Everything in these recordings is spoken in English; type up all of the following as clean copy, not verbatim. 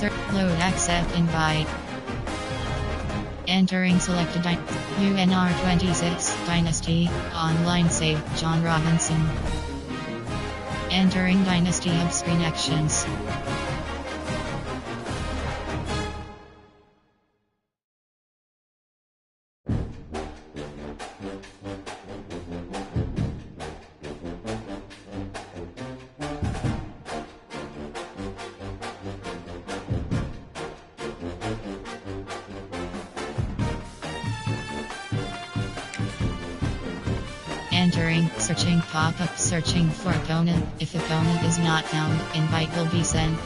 Load accept invite. Entering selected UNR 26 Dynasty. Online save John Robinson. Entering Dynasty of Screen Actions. Entering, searching pop-up, searching for opponent. If opponent is not found, invite will be sent.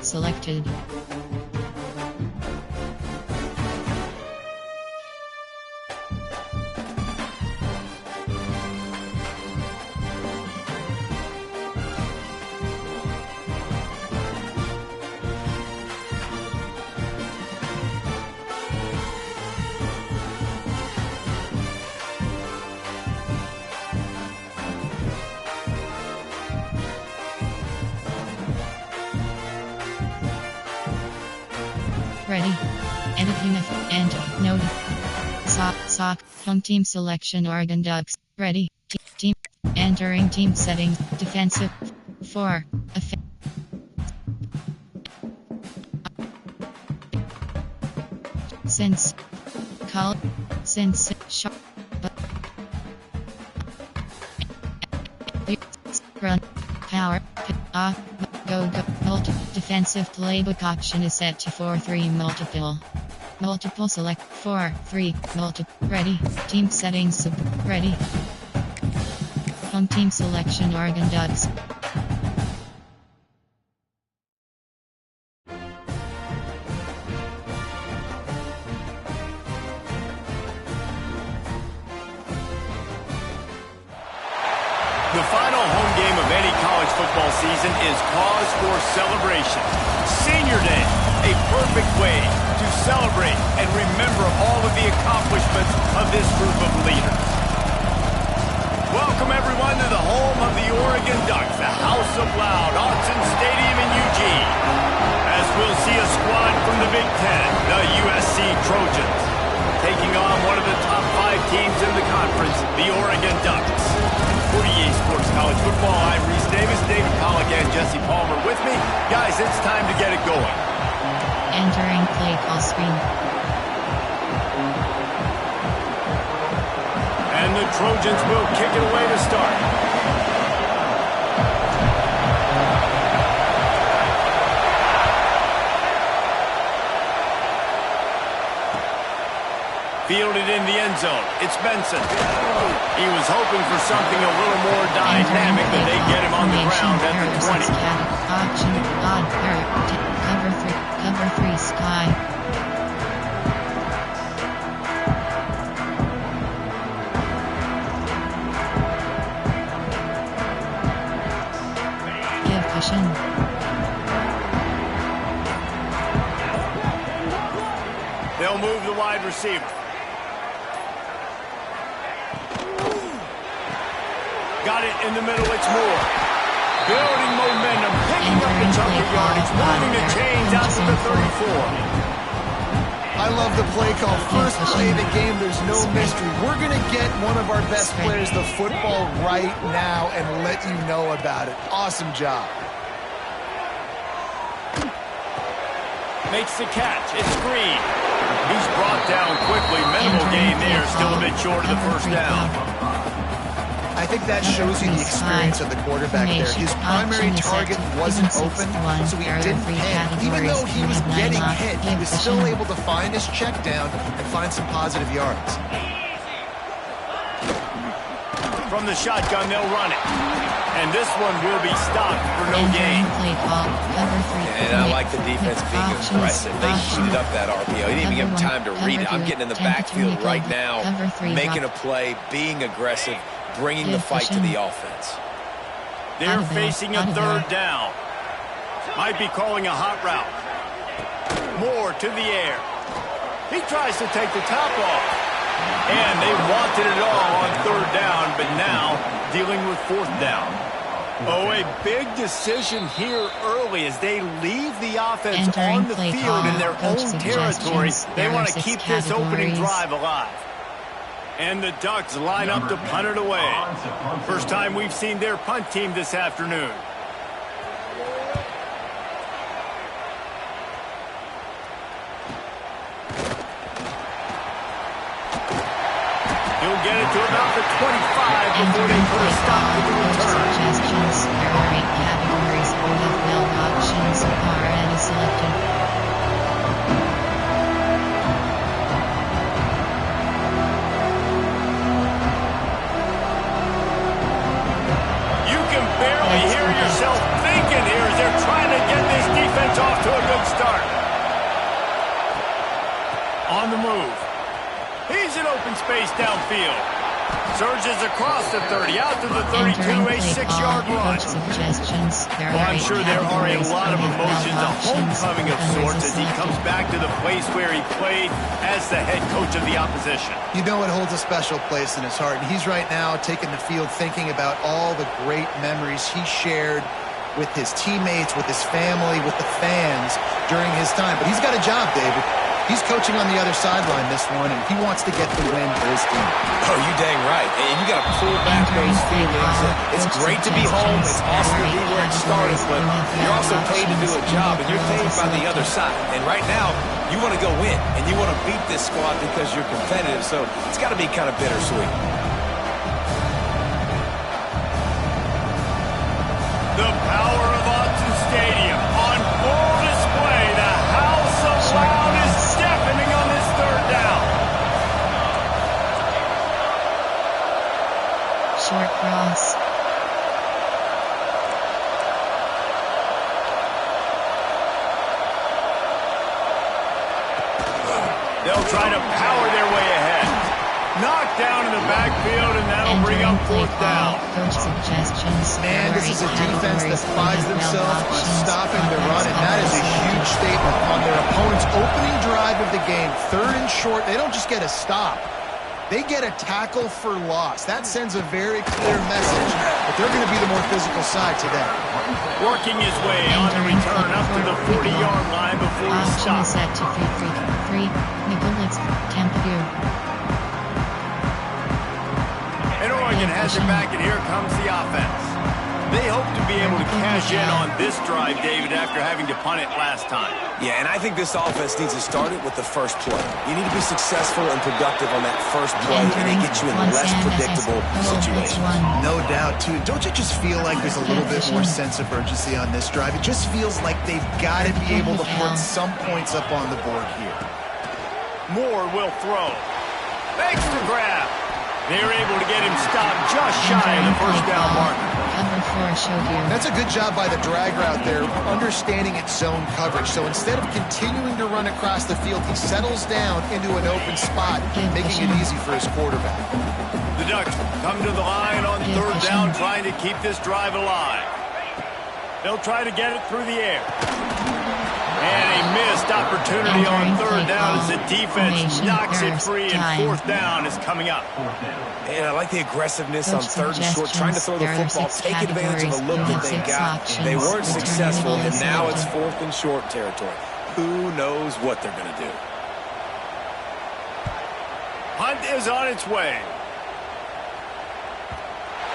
Selected. Ready. Edit unif. Enter. Node. Sock. Home team selection Oregon Ducks. Ready. Team. Entering team settings. Defensive. 4. Since. Call. Since. Sharp. Run. Power. Go. Defensive playbook option is set to 4-3 multiple. Multiple select 4-3 multiple. Ready. Team settings. Ready. Home team selection Oregon Ducks. The final home game of any college football season is cause for celebration. Senior Day, a perfect way to celebrate and remember all of the accomplishments of this group of leaders. Welcome everyone to the home of the Oregon Ducks, the House of Loud, Autzen Stadium in Eugene. As we'll see a squad from the Big Ten, the USC Trojans, taking on one of the top 5 teams in the conference, the Oregon Ducks. For EA Sports College Football, I'm Reese Davis, David Pollock, and Jesse Palmer with me. Guys, it's time to get it going. Entering play call screen. And the Trojans will kick it away to start. Fielded in the end zone. It's Benson. He was hoping for something a little more dynamic, but they get him on the ground at the 20. Option odd cover 3 sky. Give cushion. They'll move the wide receiver. Got it in the middle, it's Moore. Building momentum, picking up the chunk of yardage, moving the chains out to the 34. I love the play call. First play of the game, there's no mystery. We're going to get one of our best players the football right now and let you know about it. Awesome job. Makes the catch, it's Green. He's brought down quickly, minimal gain there, still a bit short of the first down. I think that shows you the experience of the quarterback there. His primary target wasn't open, so he didn't panic. Even though he was getting hit, he was still able to find his check down and find some positive yards. From the shotgun, they'll run it. And this one will be stopped for no gain. And I like the defense being aggressive. They heated up that RPO. He didn't even give him time to read it. I'm getting in the backfield right now, making a play, being aggressive, bringing the fight to the offense. They're facing a third down. Might be calling a hot route. Moore to the air. He tries to take the top off. And they wanted it all on third down, but now dealing with fourth down. Oh, a big decision here early as they leave the offense on the field in their own territory. They want to keep this opening drive alive. And the Ducks line up to punt it away. First time we've seen their punt team this afternoon. He'll get it to about the 25 before they put a stop to the return. Suggestions. There are 8 categories. NFL options are already selected. You can barely hear yourself thinking here as they're trying to get this defense off to a good start. On the move. He's in open space downfield. Surges across the 30, out to the 32, a 6-yard run. Well, I'm sure there are a lot of emotions, a homecoming of sorts as he comes back to the place where he played as the head coach of the opposition. You know it holds a special place in his heart, and he's right now taking the field thinking about all the great memories he shared with his teammates, with his family, with the fans during his time. But he's got a job, David. He's coaching on the other sideline this one, and he wants to get the win for his team. Oh, you dang right. And you got to pull back those feelings. It's great to be home. It's awesome to be where it started, but you're also paid to do a job, and you're paid by the other side. And right now, you want to go win, and you want to beat this squad because you're competitive, so it's got to be kind of bittersweet. The power of Autzen Stadium on full display. The House of Loud is deafening on this third down. Short cross. They'll try to power their way ahead. Knocked down in the backfield, and that'll bring up fourth down. Coach suggestions. Man, this is a defense that prides themselves on stopping the run, and that is a huge statement on their opponent's opening drive of the game. Third and short, they don't just get a stop. They get a tackle for loss. That sends a very clear message that they're going to be the more physical side today. Working his way on the return up to the 40-yard line before he stops. Set to 3-3. Nicholas Tempadu. And Oregon has it back, and here comes the offense. They hope to be able to cash in on this drive, David, after having to punt it last time. Yeah, and I think this offense needs to start it with the first play. You need to be successful and productive on that first play, and it gets you in less predictable situations. No doubt, too. Don't you just feel like there's a little bit more sense of urgency on this drive? It just feels like they've got to be able to put some points up on the board here. Moore will throw. Thanks for grab. They're able to get him stopped just shy of the first down marker. That's a good job by the drag route there, understanding its zone coverage. So instead of continuing to run across the field, he settles down into an open spot, making it easy for his quarterback. The Ducks come to the line on third down, trying to keep this drive alive. They'll try to get it through the air. And a missed opportunity on third down as the defense knocks it free, and fourth down is coming up. And I like the aggressiveness on third and short, trying to throw the football, take advantage of the look that they got. They weren't successful, and now it's fourth and short territory. Who knows what they're going to do? Punt is on its way.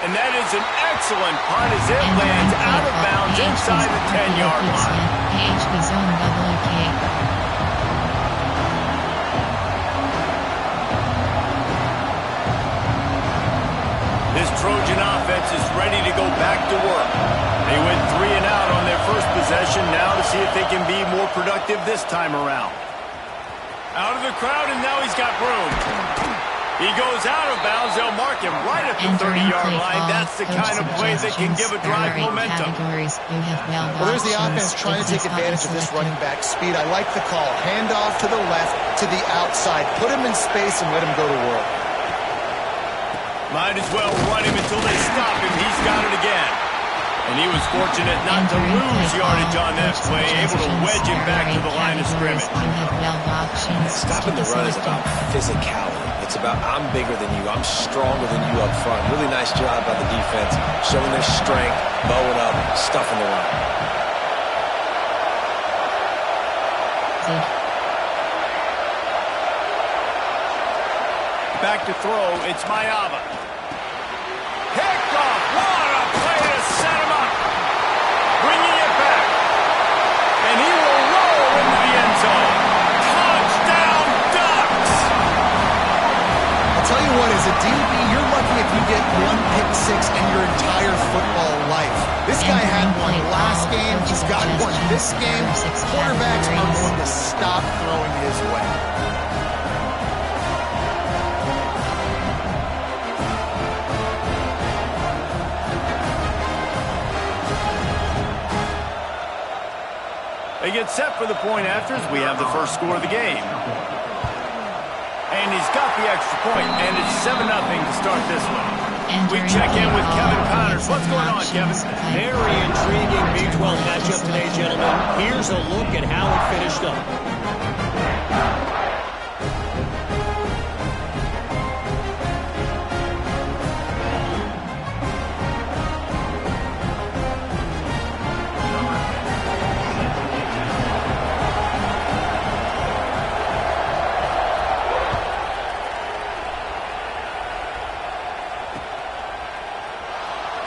And that is an excellent punt as it lands out of bounds inside the 10-yard line. This Trojan ready to go back to work. They went 3 and out on their first possession, now to see if they can be more productive this time around. Out of the crowd, and now he's got room. He goes out of bounds. They'll mark him right at the 30-yard line. That's the kind of play that can give a drive momentum. Well, there's the offense trying to take advantage of this running back speed. I like the call. Handoff to the left, to the outside. Put him in space and let him go to work. Might as well run him until they stop him. He's got it again. And he was fortunate not to lose yardage on that play, able to wedge it back to the line of scrimmage. Stopping the run is about physicality. It's about I'm bigger than you, I'm stronger than you up front. Really nice job by the defense, showing their strength, bowing up, stuffing the run. Back to throw, it's Mayava. Picked off, what a play to set him up. Bringing it back. And he will roll into the end zone. Touchdown, Ducks! I'll tell you what, as a DB, you're lucky if you get one pick six in your entire football life. This guy had one last game. He's got one this game. Quarterbacks are going to stop throwing his way. They get set for the point afters. We have the first score of the game. And he's got the extra point, and it's 7-0 to start this one. We check in with Kevin Connors. What's going on, Kevin? Very intriguing B-12 matchup today, gentlemen. Here's a look at how it finished up.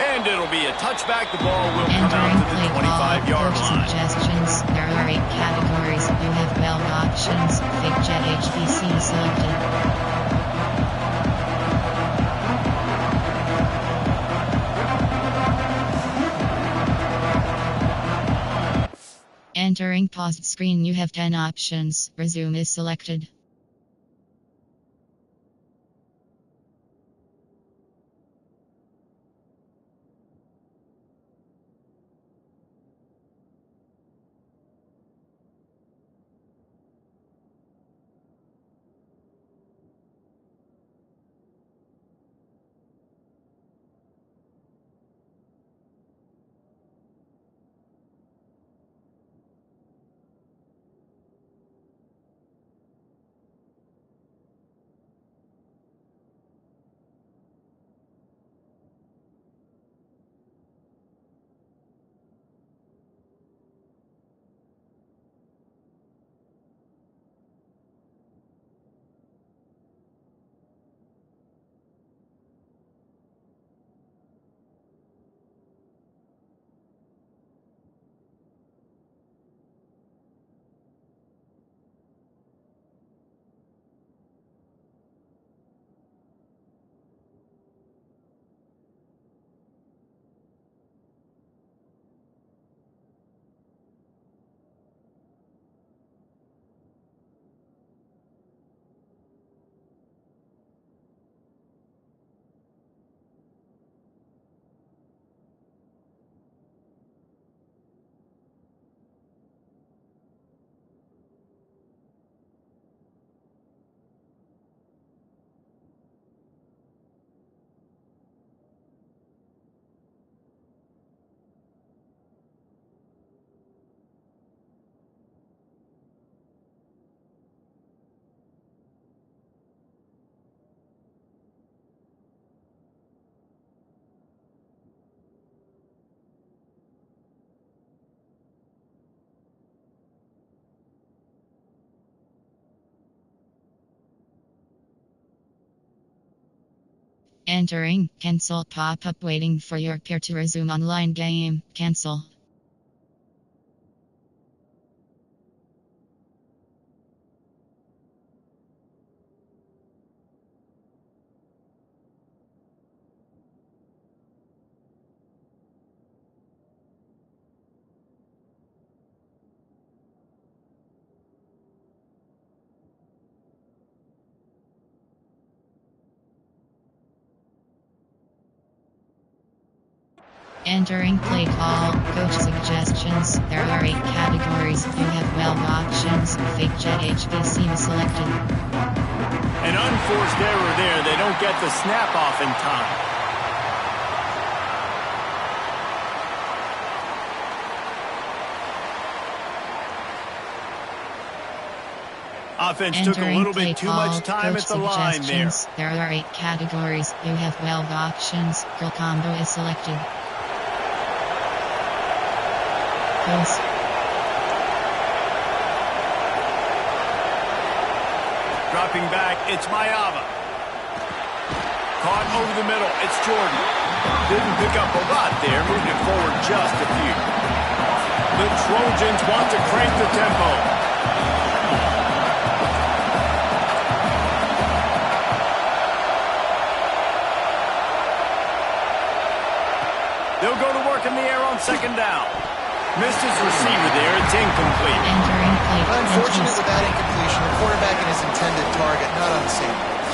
And it'll be a touchback. The ball will come out to the 25-yard line. Suggestions. There are 8 categories. You have 12 options. FigJet HVC selected. Entering paused screen, you have 10 options. Resume is selected. Entering, cancel pop-up waiting for your peer to resume online game, cancel. Entering play call, coach suggestions. There are 8 categories. You have 12 options. Fake jet HBC selected. An unforced error there. They don't get the snap off in time. Offense took a little bit too much time at the line there. There are 8 categories. You have 12 options. Girl combo is selected. Close. Dropping back, it's Mayava. Caught over the middle, it's Jordan. Didn't pick up a lot there, moved it forward just a few. The Trojans want to crank the tempo. They'll go to work in the air on second down. Missed his receiver there. It's incomplete. Unfortunate with that incompletion. The quarterback and his intended target not on the same page.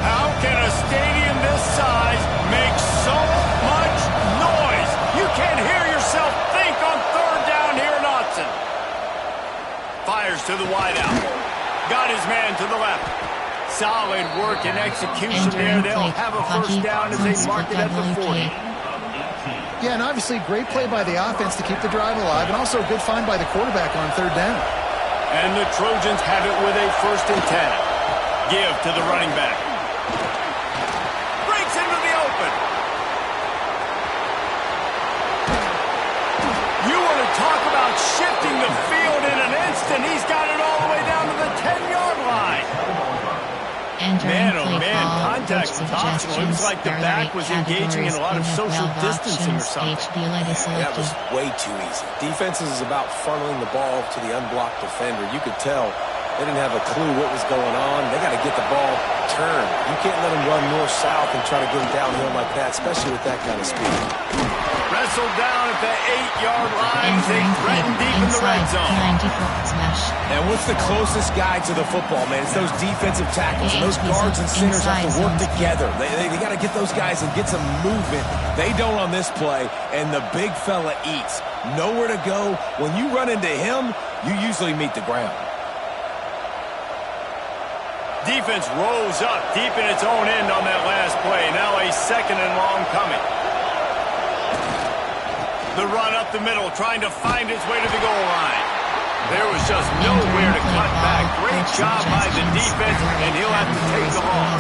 How can a stadium this size make so much noise? You can't hear yourself think on third down here in Autzen. Fires to the wideout. Got his man to the left. Solid work and execution there. They'll have a first down as they mark it at the 40. Yeah, and obviously great play by the offense to keep the drive alive, and also a good find by the quarterback on third down. And the Trojans have it with a 1st and 10. Give to the running back. Breaks into the open. You want to talk about shifting the field in an instant. He's got it all the way down to the 10-yard line. Man, oh man, contact was optional. It was like the back was engaging in a lot of social distancing or something. That was way too easy. Defenses is about funneling the ball to the unblocked defender. You could tell they didn't have a clue what was going on. They got to get the ball turned. You can't let them run north-south and try to get them downhill like that, especially with that kind of speed. Wrestled down at the 8-yard line. They threaten deep in the red zone. And what's the closest guy to the football, man? It's those defensive tackles. And those guards and centers have to work together. They got to get those guys and get some movement. They don't on this play, and the big fella eats. Nowhere to go. When you run into him, you usually meet the ground. Defense rose up deep in its own end on that last play. Now a 2nd and long coming. The run up the middle, trying to find his way to the goal line. There was just nowhere to cut back. Great job by the defense, and he'll have to take the loss.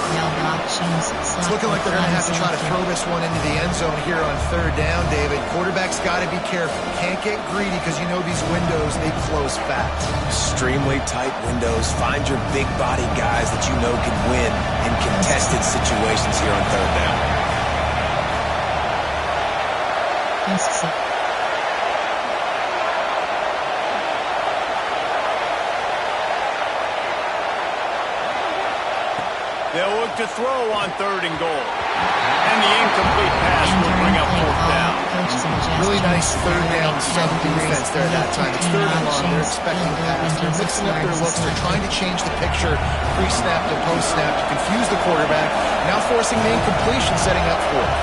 It's looking like they're going to have to try to throw this one into the end zone here on third down, David. Quarterback's got to be careful. Can't get greedy because you know these windows, they close fast. Extremely tight windows. Find your big body guys that you know can win in contested situations here on third down. They'll look to throw on 3rd and goal. And the incomplete pass will bring up 4th down. Really nice third down sub-defense there at that time. It's 3rd and long. They're expecting pass. They're mixing up their looks. They're trying to change the picture pre-snap to post-snap to confuse the quarterback. Now forcing the incompletion, setting up 4th.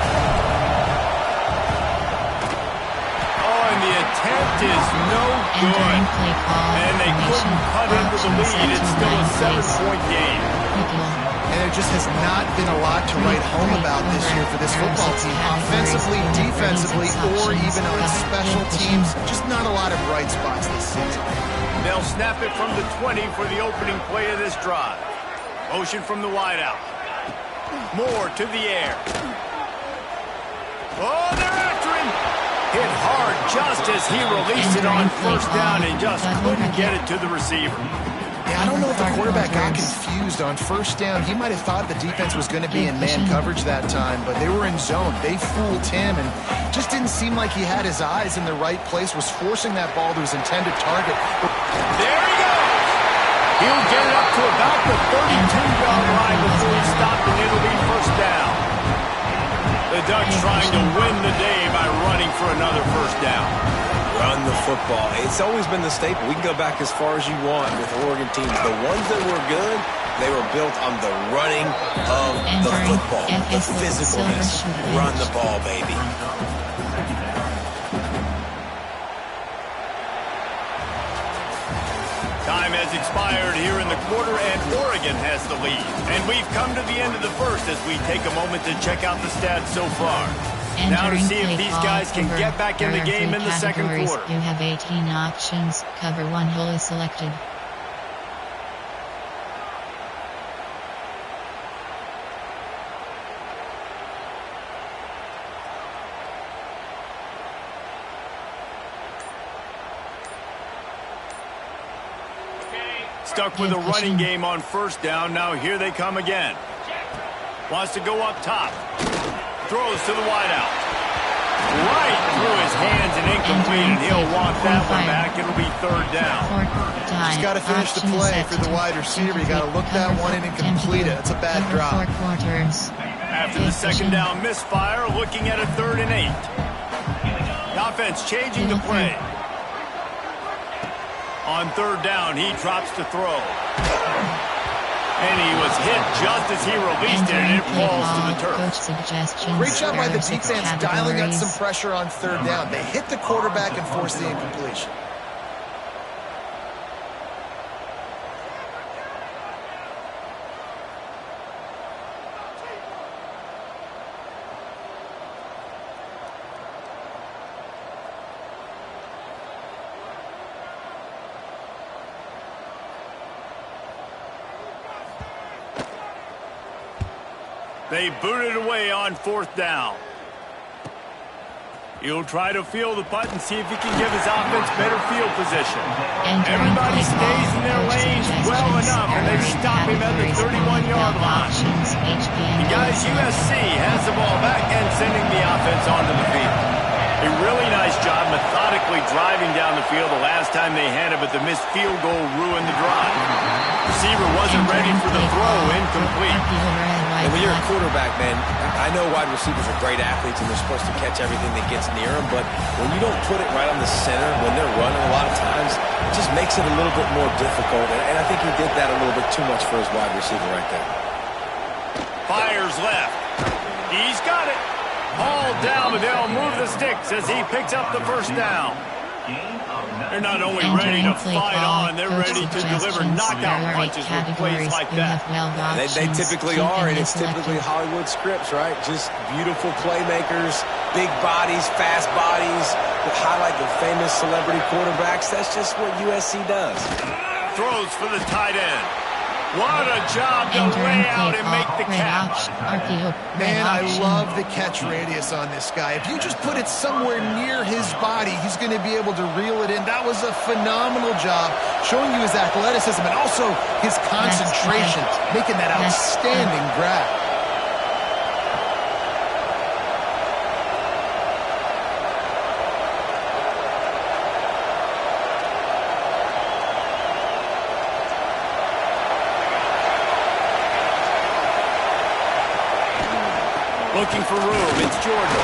The attempt is no good. And they couldn't cut into the lead. It's still a 7-point game. And there just has not been a lot to write home about this year for this football team. Offensively, defensively, or even on special teams. Just not a lot of bright spots this season. They'll snap it from the 20 for the opening play of this drive. Motion from the wideout. Moore to the air. Oh, they're after him. Hit hard just as he released it on 1st down and just couldn't get it to the receiver. Yeah, I don't know if the quarterback got confused on 1st down. He might have thought the defense was going to be in man coverage that time, but they were in zone. They fooled him and just didn't seem like he had his eyes in the right place, was forcing that ball to his intended target. There he goes! He'll get it up to about the 32-yard line before he's stopped, and it'll be 1st down. The Ducks trying to win the day by by running for another first down. Run the football. It's always been the staple. We can go back as far as you want with Oregon teams. The ones that were good, they were built on the running of the football, the physicalness. Run the ball, baby. Time has expired here in the quarter, and Oregon has the lead. And we've come to the end of the first as we take a moment to check out the stats so far. Now to see if these guys can get back in the game in the second quarter. You have 18 options. Cover 1 hole is selected. Stuck with a running game on first down. Now here they come again. Wants to go up top. Throws to the wideout. Right through his hands and incomplete, and he'll walk that one back. It'll be third down. Just got to finish the play for the wide receiver. You got to look that one in and complete it. It's a bad drop. After the second down misfire, looking at a 3rd and 8. The offense changing the play. On third down, he drops to throw. And he was hit just as he released it, and it falls to the turf. Great job by the defense dialing up some pressure on third down. They hit the quarterback and forced the incompletion. They boot it away on 4th down. He'll try to field the punt and see if he can give his offense better field position. Everybody stays in their lanes well enough, and they stop him at the 31-yard line. The guys USC has the ball back and sending the offense onto the field. A really nice job methodically driving down the field the last time they had it, but the missed field goal ruined the drive. Receiver wasn't ready for the throw, incomplete. And when you're a quarterback, man, I know wide receivers are great athletes and they're supposed to catch everything that gets near them, but when you don't put it right on the center, when they're running a lot of times, it just makes it a little bit more difficult. And I think he did that a little bit too much for his wide receiver right there. Fires left. He's got it. Hauled down, but they'll move the sticks as he picks up the first down. They're not only ready to fight on, they're ready to deliver knockout punches with plays like that. They typically are, and it's typically Hollywood scripts, right? Just beautiful playmakers, big bodies, fast bodies that highlight the famous celebrity quarterbacks. That's just what USC does. Throws for the tight end. What a job to lay out and make the catch. Man, I love the catch radius on this guy. If you just put it somewhere near his body, he's going to be able to reel it in. That was a phenomenal job, showing you his athleticism and also his concentration, making that outstanding grab. Looking for room. It's Georgia.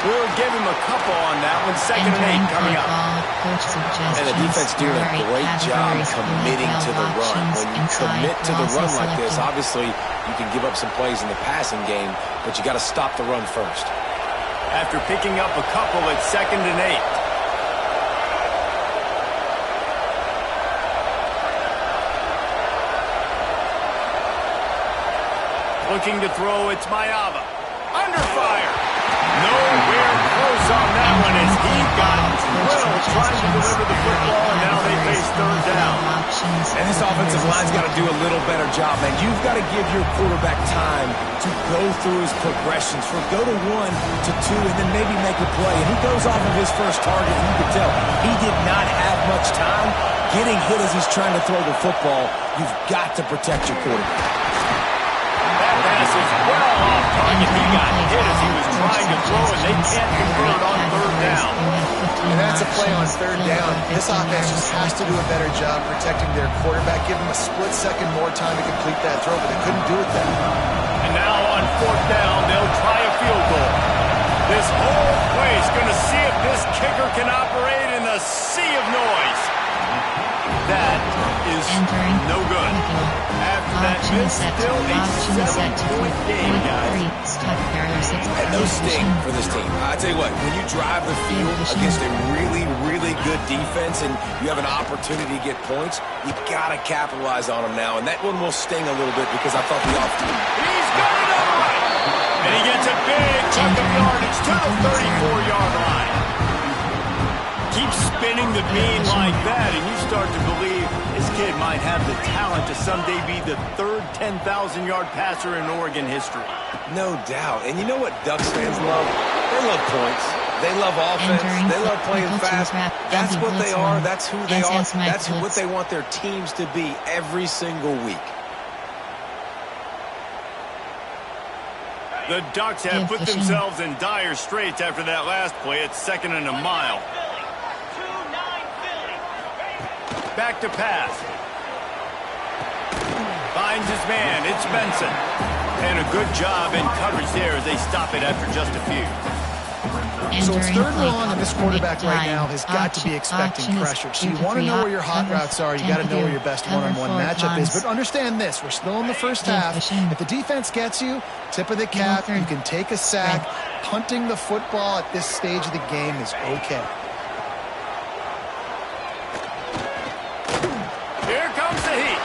We'll give him a couple on that one. 2nd and 8 coming up. And the defense doing a great job committing to the run. When you commit to the run like this, obviously you can give up some plays in the passing game, but you got to stop the run first. After picking up a couple at 2nd and 8. Looking to throw, it's Mayava. Under fire. Nowhere close on that one as he got drilled trying to deliver the football, and now they face 3rd down. And this offensive line's got to do a little better job, man. You've got to give your quarterback time to go through his progressions, from go to 1 to 2, and then maybe make a play. And he goes off of his first target, and you can tell he did not have much time getting hit as he's trying to throw the football. You've got to protect your quarterback. Pass is well off target. He got hit as he was trying to throw, and they can't convert on 3rd down. And that's a play on 3rd down. This offense just has to do a better job protecting their quarterback. Give them a split second more time to complete that throw, but they couldn't do it then. And now on 4th down, they'll try a field goal. This whole place going to see if this kicker can operate in the sea of noise. That is no good. After that miss, still a 7-point game, guys. And no sting for this team. I tell you what, when you drive the field against a really, really good defense and you have an opportunity to get points, you got to capitalize on them now. And that one will sting a little bit because I thought the offense. He's got it all right. And he gets a big chunk of yardage to the 34-yard line. Keep spinning the bean like that, and you start to believe this kid might have the talent to someday be the third 10,000-yard passer in Oregon history. No doubt. And you know what Ducks fans love? They love points. They love offense. They love playing fast. That's what they are. That's who they are. That's what they want their teams to be every single week. The Ducks have put themselves in dire straits after that last play. It's 2nd and a mile. Back to pass. Finds his man. It's Benson. And a good job in coverage there as they stop it after just a few. So it's 3rd and long, and this quarterback right now has got to be expecting pressure. So you want to know where your hot routes are. You got to know where your best one-on-one matchup is. But understand this: we're still in the first half. If the defense gets you, tip of the cap, you can take a sack. Punting the football at this stage of the game is okay. Here comes the heat.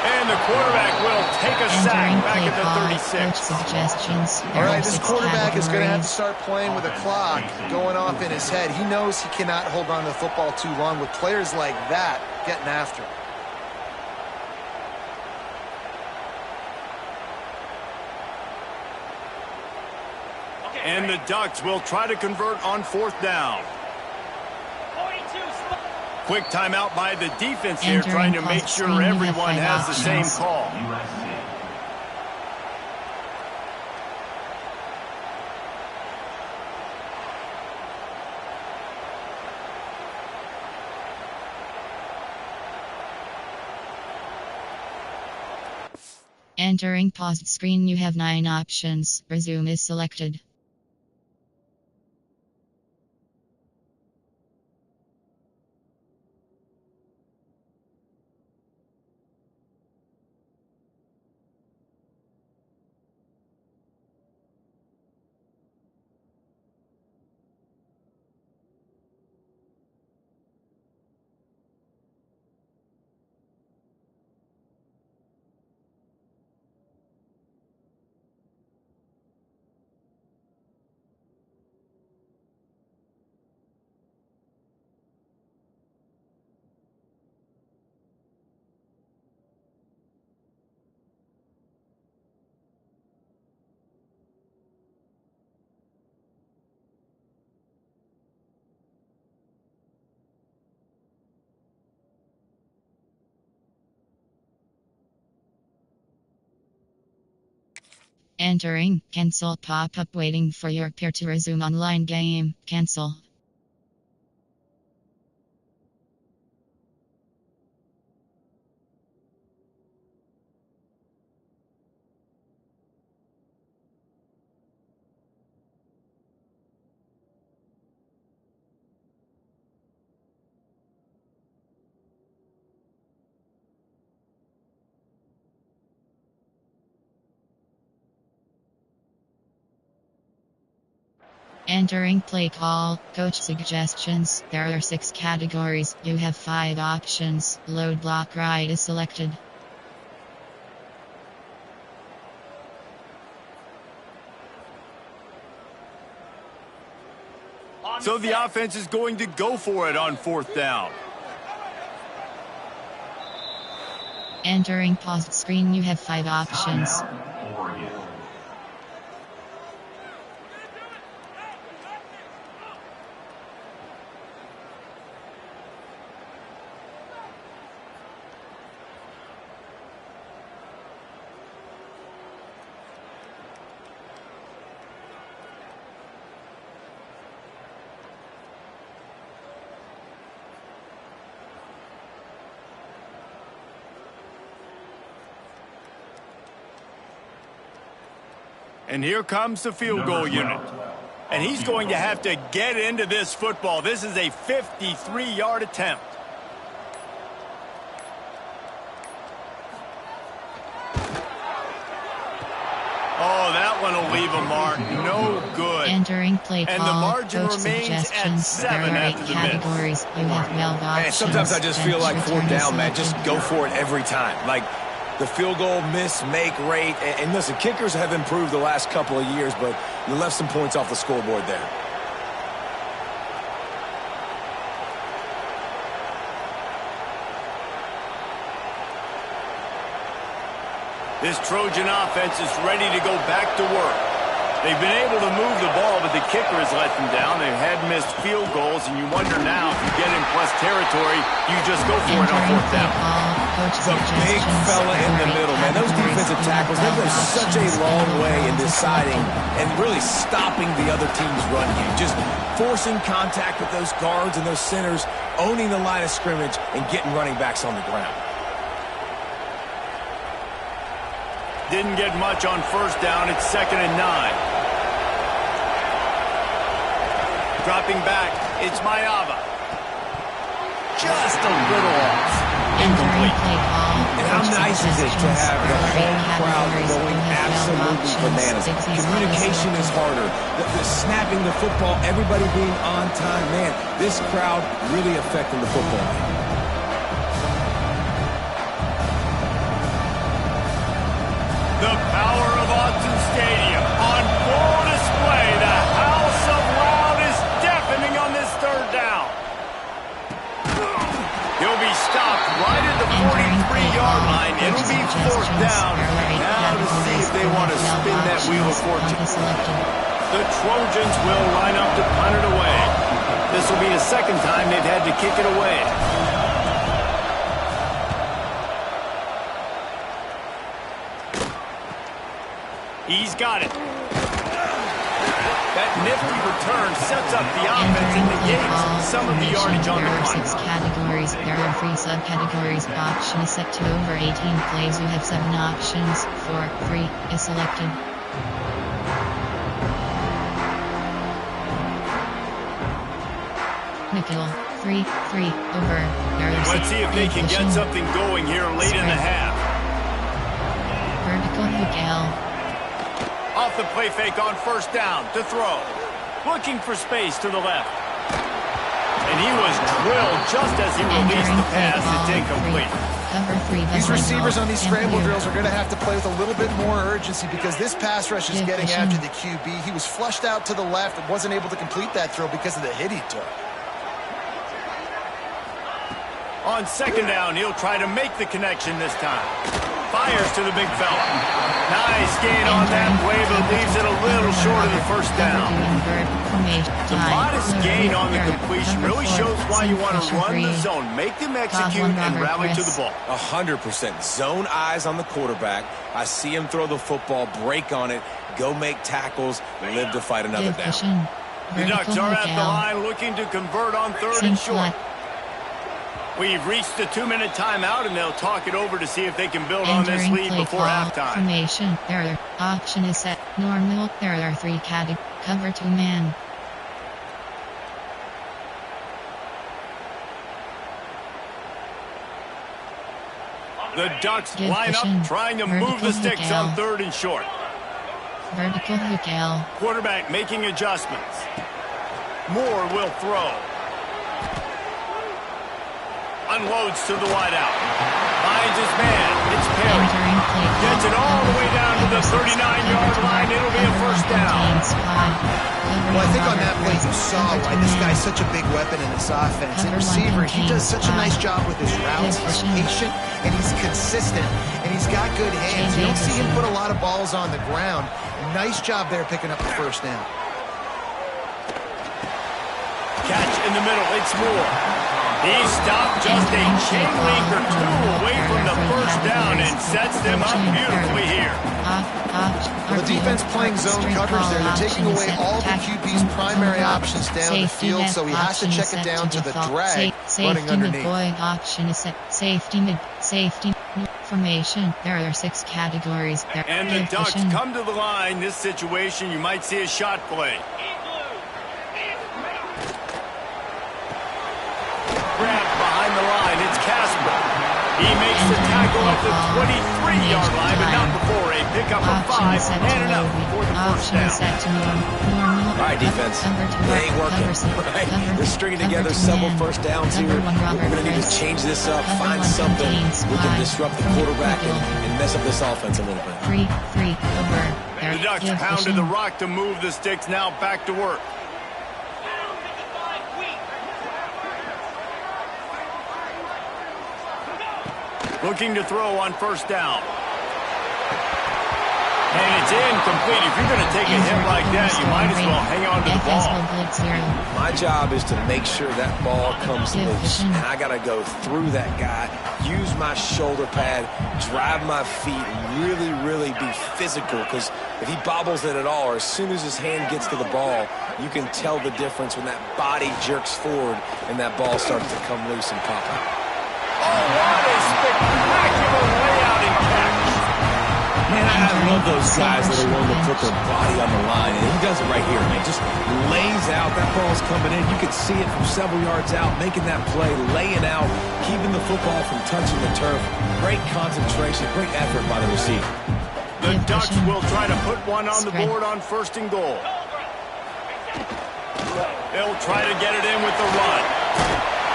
And the quarterback will take a sack back at the 36. All right, this quarterback is going to have to start playing with a clock going off in his head. He knows he cannot hold on to the football too long with players like that getting after him. And the Ducks will try to convert on 4th down. Quick timeout by the defense here, trying to make sure everyone has the same call. Entering paused screen, you have 9 options. Resume is selected. Entering cancel pop-up waiting for your peer to resume online game. Cancel. Entering play call, coach suggestions. There are 6 categories. You have 5 options. Load block right is selected. So the offense is going to go for it on 4th down. Entering paused screen, you have 5 options. And here comes the field goal unit. And he's going to have to get into this football. This is a 53-yard attempt. Oh, that one will leave a mark. No good. Entering play call. And the margin Coach remains at 7 there are 8 after the categories. You have mailbox Man, options. sometimes I just feel like bench fourth return down, man. Just selected. go for it every time. Like the field goal miss, make rate. And listen, kickers have improved the last couple of years, but you left some points off the scoreboard there. This Trojan offense is ready to go back to work. They've been able to move the ball, but the kicker has let them down. They've had missed field goals, and you wonder now, if you get in plus territory, you just go for it on fourth down. The big fella in the middle, man. Those defensive tackles, they go such a long way in deciding and really stopping the other team's run game. Just forcing contact with those guards and those centers, owning the line of scrimmage, and getting running backs on the ground. Didn't get much on first down. It's 2nd and 9. Dropping back, it's Mayava. Just a little off. Incomplete. And how nice is it to have the home crowd going absolutely bananas? Communication is harder. The snapping the football, everybody being on time. Man, this crowd really affecting the football. The power of Autzen Stadium on full display. The House of Loud is deafening on this third down. He'll be stopped right at the 43-yard line. It'll be fourth down. Now to see if they want to spin that wheel of fortune. The Trojans will line up to punt it away. This will be the second time they've had to kick it away. He's got it. That nifty return sets up the offense and negates some of the yardage on the punt. There are 6 categories. There are 3 subcategories. Option is set to over 18 plays. You have 7 options. 4, 3 is selected. Nickel. 3, 3 over. Let's see if they can get something going here late in the half. Vertical hook L. Off the play fake on first down to throw. Looking for space to the left. And he was drilled just as he released the pass. It's incomplete. Cover 3. These receivers on these scramble drills are going to have to play with a little bit more urgency because this pass rush is getting after the QB. He was flushed out to the left and wasn't able to complete that throw because of the hit he took. On second down, he'll try to make the connection this time. Fires to the big fella. Nice gain on that play, but leaves it a little short of the first down. The modest gain on the completion really shows why you want to run the zone, make them execute, and rally to the ball. 100%. Zone eyes on the quarterback. I see him throw the football, break on it, go make tackles, live to fight another down. The Ducks are at the line looking to convert on third and short. We've reached the 2-minute timeout, and they'll talk it over to see if they can build on this lead before halftime. Formation. There option is set. Normal. There are 3 categories. Cover 2 man. The Ducks line up, trying to move the sticks on third and short. Vertical hook L. Quarterback making adjustments. Moore will throw. Unloads to the wideout. Finds his man. It's Perry. Gets it all the way down to the 39-yard line. It'll be a first down. Well, I think on that play you saw why this guy's such a big weapon in this offense. And receiver, he does such a nice job with his routes. He's patient, and he's consistent, and he's got good hands. You don't see him put a lot of balls on the ground. Nice job there picking up the first down. Catch in the middle. It's Moore. He stopped just a chain link or 2 away from the first down and sets them up beautifully here. Well, the defense playing zone coverage there. They're taking away all the QB's primary options down the field, so he has to check it down to the drag running underneath. Option is set. Safety formation. There are 6 categories. And the Ducks come to the line. This situation, you might see a shot play. grab behind the line. It's Casper. He makes the tackle at the 23-yard line, but not before a pickup of 5 and enough for the first down. All right, defense. It ain't working. Right? They're stringing together several first downs here. We're going to need to change this up, find something we can disrupt the quarterback and mess up this offense a little bit. The Ducks pounded the rock to move the sticks. Now back to work. Looking to throw on first down. And it's incomplete. If you're going to take a hit like that, you might as well hang on to the ball. My job is to make sure that ball comes loose. And I got to go through that guy, use my shoulder pad, drive my feet, and really be physical. Because if he bobbles it at all, or as soon as his hand gets to the ball, you can tell the difference when that body jerks forward and that ball starts to come loose and pop out. Oh, what a spectacular layout and catch. Man, I love those guys that are willing to put their body on the line. And he does it right here, man. Just lays out. That ball's coming in. You can see it from several yards out, making that play, laying out, keeping the football from touching the turf. Great concentration, great effort by the receiver. The Ducks will try to put one on the board on 1st and goal. They'll try to get it in with the run.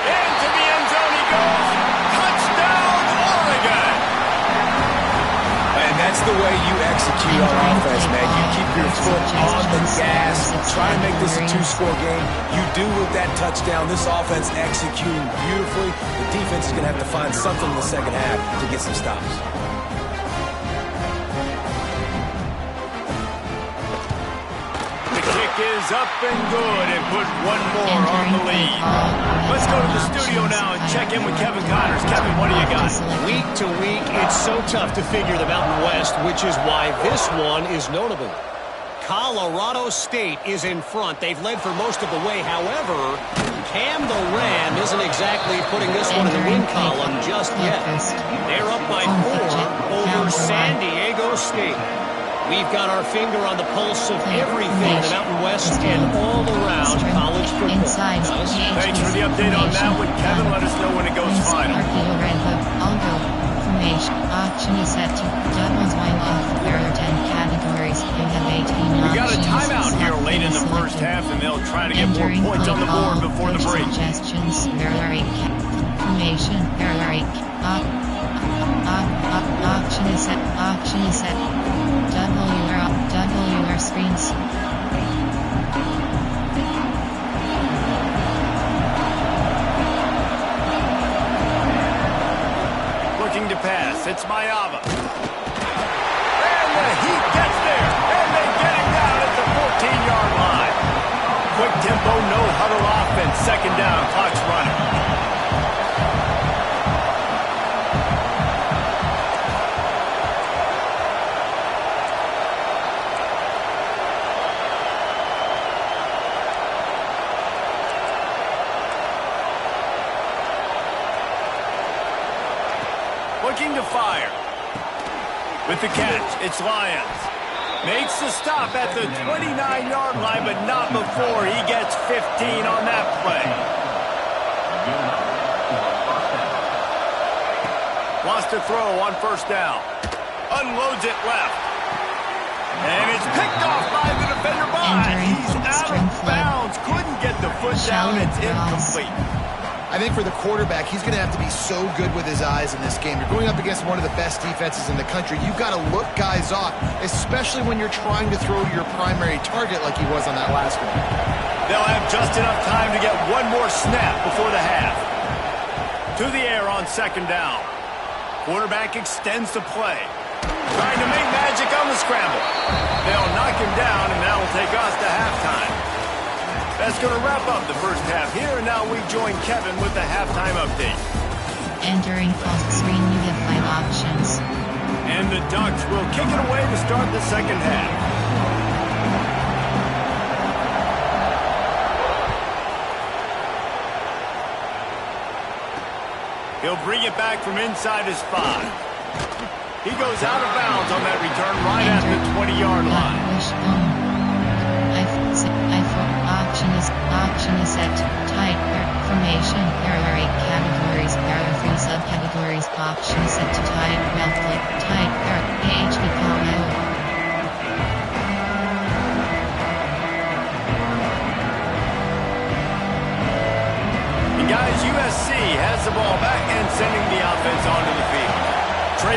Into the end zone he goes. Touchdown, Oregon! And that's the way you execute on offense, man. You keep your foot on the gas. Try to make this a 2-score game. You do with that touchdown. This offense executing beautifully. The defense is going to have to find something in the second half to get some stops. The kick is up and good and put one more on the lead. Let's go to the studio now and check in with Kevin Connors. Kevin, what do you got? Week to week, it's so tough to figure the Mountain West, which is why this one is notable. Colorado State is in front. They've led for most of the way. However, Cam the Ram isn't exactly putting this one in the win column just yet. They're up by 4 over San Diego State. We've got our finger on the pulse of everything in the Mountain West and all around college football. Thanks for the update on that one, Kevin. Let us know when it goes final. Option is set to doubles while off. There are 10 categories. You have 18 We got a options. timeout here late in the first half, and they'll try to get more points on the board before the break. Suggestions. There are 8 information. There are 8 option is set. Option is set. WR screens. Looking to pass. It's Mayava. And the Heat gets there. And they get him down at the 14-yard line. Quick tempo, no huddle offense. 2nd down. Clock's running. Looking to fire. With the catch, it's Lyons. Makes the stop at the 29-yard line, but not before he gets 15 on that play. Wants to throw on 1st down. Unloads it left. And it's picked off by the defender behind. He's out of bounds. Couldn't get the foot down. It's incomplete. I think for the quarterback, he's going to have to be so good with his eyes in this game. You're going up against one of the best defenses in the country. You've got to look guys off, especially when you're trying to throw to your primary target like he was on that last one. They'll have just enough time to get one more snap before the half. To the air on 2nd down. Quarterback extends the play. Trying to make magic on the scramble. They'll knock him down, and that will take us to halftime. That's going to wrap up the first half here, and now we join Kevin with the halftime update. Entering full screen, you get 5 options. And the Ducks will kick it away to start the second half. He'll bring it back from inside his 5. He goes out of bounds on that return right at the 20-yard line. Option is set. Tight formation. There are 8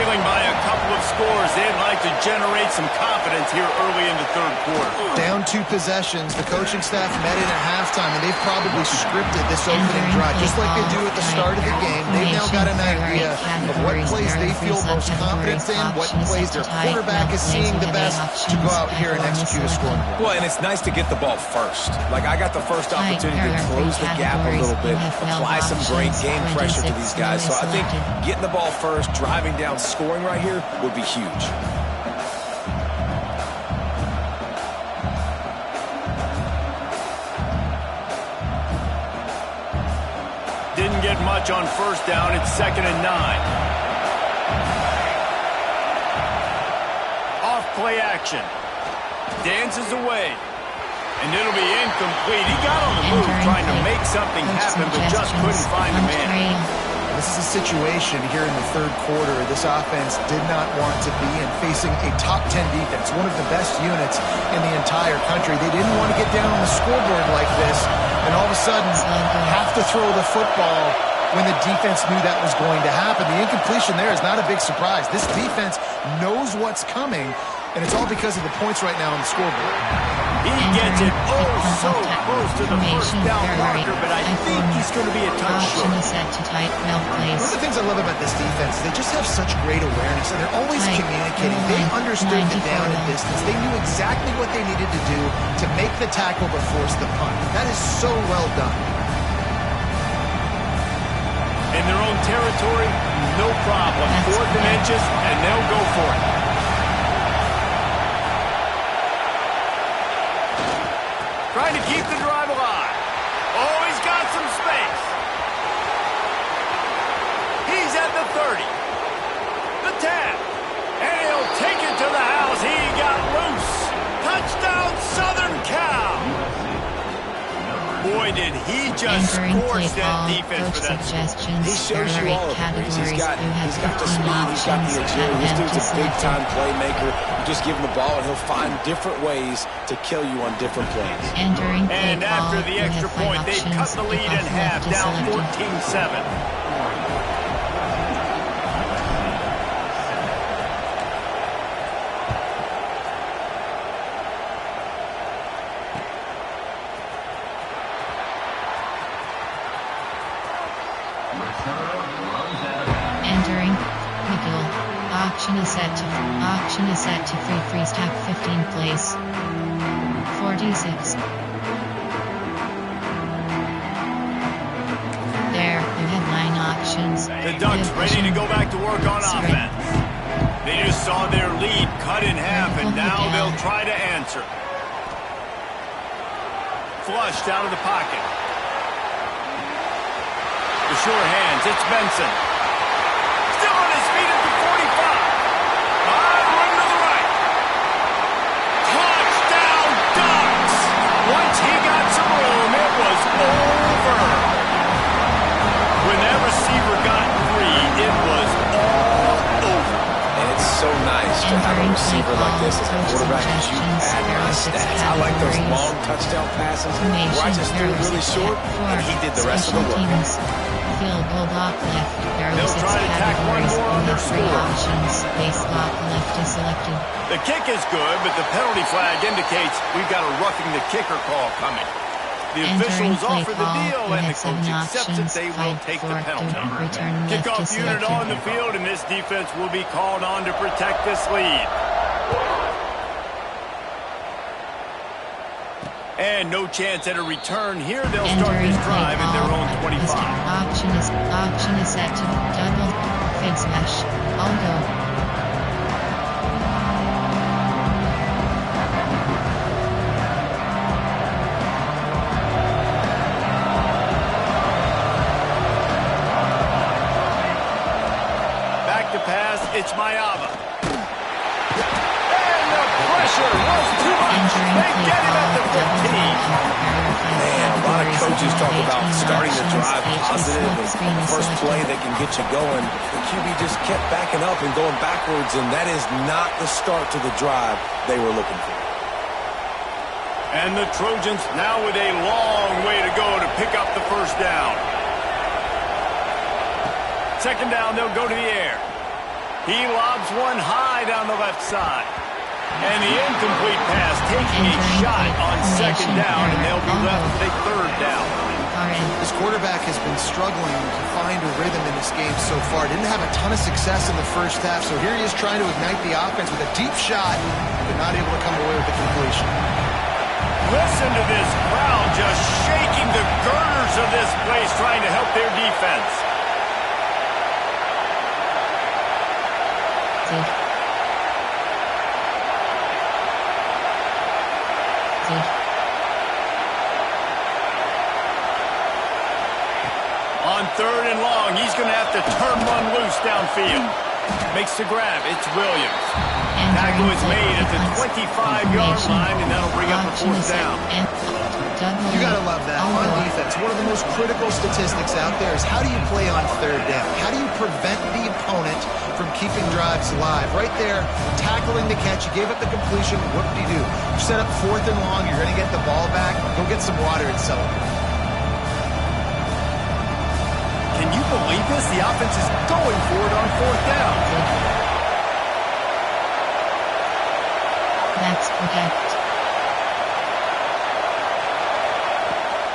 trailing by a couple of scores. They'd like to generate some confidence here early in the third quarter. Down 2 possessions. The coaching staff met in at halftime, and they've probably scripted this opening drive. Just like they do at the start of the game, they've now got an idea of what plays they feel most confident in, what plays their quarterback is seeing the best to go out here and execute a scoring drive. Well, and it's nice to get the ball first. Like, I got the first opportunity to close the gap a little bit, apply some great game pressure to these guys. So I think getting the ball first, driving down, scoring right here would be huge. Didn't get much on first down. It's 2nd and 9. Off play action. Dances away. And it'll be incomplete. He got on the move trying to make something happen, but just couldn't find the man. This is a situation here in the third quarter this offense did not want to be in, facing a top 10 defense, one of the best units in the entire country. They didn't want to get down on the scoreboard like this, and all of a sudden have to throw the football when the defense knew that was going to happen. The incompletion there is not a big surprise. This defense knows what's coming, and it's all because of the points right now on the scoreboard. He gets it so close to the first down marker, but I think he's going to be a touch short. One of the things I love about this defense is they just have such great awareness, and they're always communicating. They understood the down and distance. They knew exactly what they needed to do to make the tackle to force the punt. That is so well done. In their own territory, no problem. 4th and inches, and they'll go for it. Trying to keep the drive alive. Oh, he's got some space. He's at the 30. The 10. And he'll take it to the house. He got loose. Touchdown, Southern Cal. Boy, did he just scorch that defense for that score. He shows you all of it. He's got the speed, he's got the agility. This dude's a big-time playmaker. You just give him the ball, and he'll find different ways to kill you on different plays. And after the extra point, they cut the lead in half, down 14-7. Entering nickel. Auction is set to free freeze tag 15 place. 46. There, you have 9 auctions. The Ducks ready to go back to work on offense. They just saw their lead cut in half, and now they'll try to answer. Flushed out of the pocket. The sure hands, it's Benson. Still on his feet at the 45. Run to the right. Touchdown, Ducks! Once he got some room, it was over. When that receiver got free, it was all over. And it's so nice to have a receiver like this as a quarterback because you add my stats. I like those long touchdown passes where I just threw it really short, and he did the rest of the work. Field goal block left. They'll try to tack one more on their score. Options. Base block left is selected. The kick is good, but the penalty flag indicates we've got a roughing the kicker call coming. The officials offer the deal, and the coach accepts it. They will take the penalty. Kickoff unit on the field, and this defense will be called on to protect this lead. And no chance at a return here. They'll start this drive at their own 25. Option is set to double fig smash. I'll go. Pass, it's Mayava. And the pressure was too much. They get him at the 15. Man, a lot of coaches talk about starting the drive positive, and the first play that can get you going. The QB just kept backing up and going backwards, and that is not the start to the drive they were looking for. And the Trojans now with a long way to go to pick up the first down. Second down, they'll go to the air. He lobs one high down the left side. And the incomplete pass taking a shot on second down, and they'll be left with a third down. This quarterback has been struggling to find a rhythm in this game so far. Didn't have a ton of success in the first half, so here he is trying to ignite the offense with a deep shot, but not able to come away with the completion. Listen to this crowd just shaking the girders of this place, trying to help their defense. On third and long, he's going to have to turn one loose downfield. Makes the grab. It's Williams. Tackle is made at the 25-yard line, and that'll bring up the fourth down. You got to love that. On defense, one of the most critical statistics out there is how do you play on third down? How do you prevent the opponent from keeping drives alive? Right there, tackling the catch. You gave up the completion. What do? You set up fourth and long. You're going to get the ball back. Go get some water and celebrate. Can you believe this? The offense is going for it on fourth down. That's protect.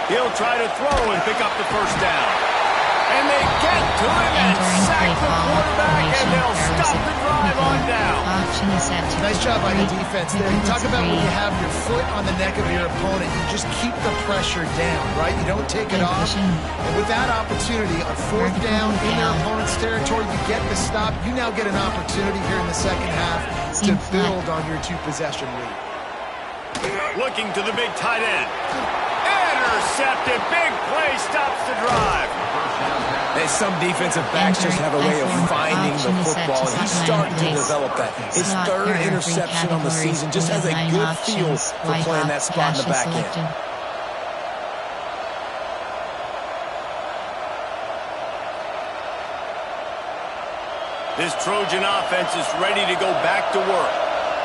He'll try to throw and pick up the first down. And they get to him and sack the quarterback, and they'll stop the drive on down. Nice job by the defense there. You talk about when you have your foot on the neck of your opponent, you just keep the pressure down, right? You don't take it off. And with that opportunity, on fourth down in their opponent's territory, you get the stop. You now get an opportunity here in the second half to build on your two-possession lead. Looking to the big tight end. Intercepted. Big play stops the drive. And some defensive backs just have a way of finding the football, and he's starting to develop that. His third interception on the season just has a good feel for playing that spot in the back end. This Trojan offense is ready to go back to work.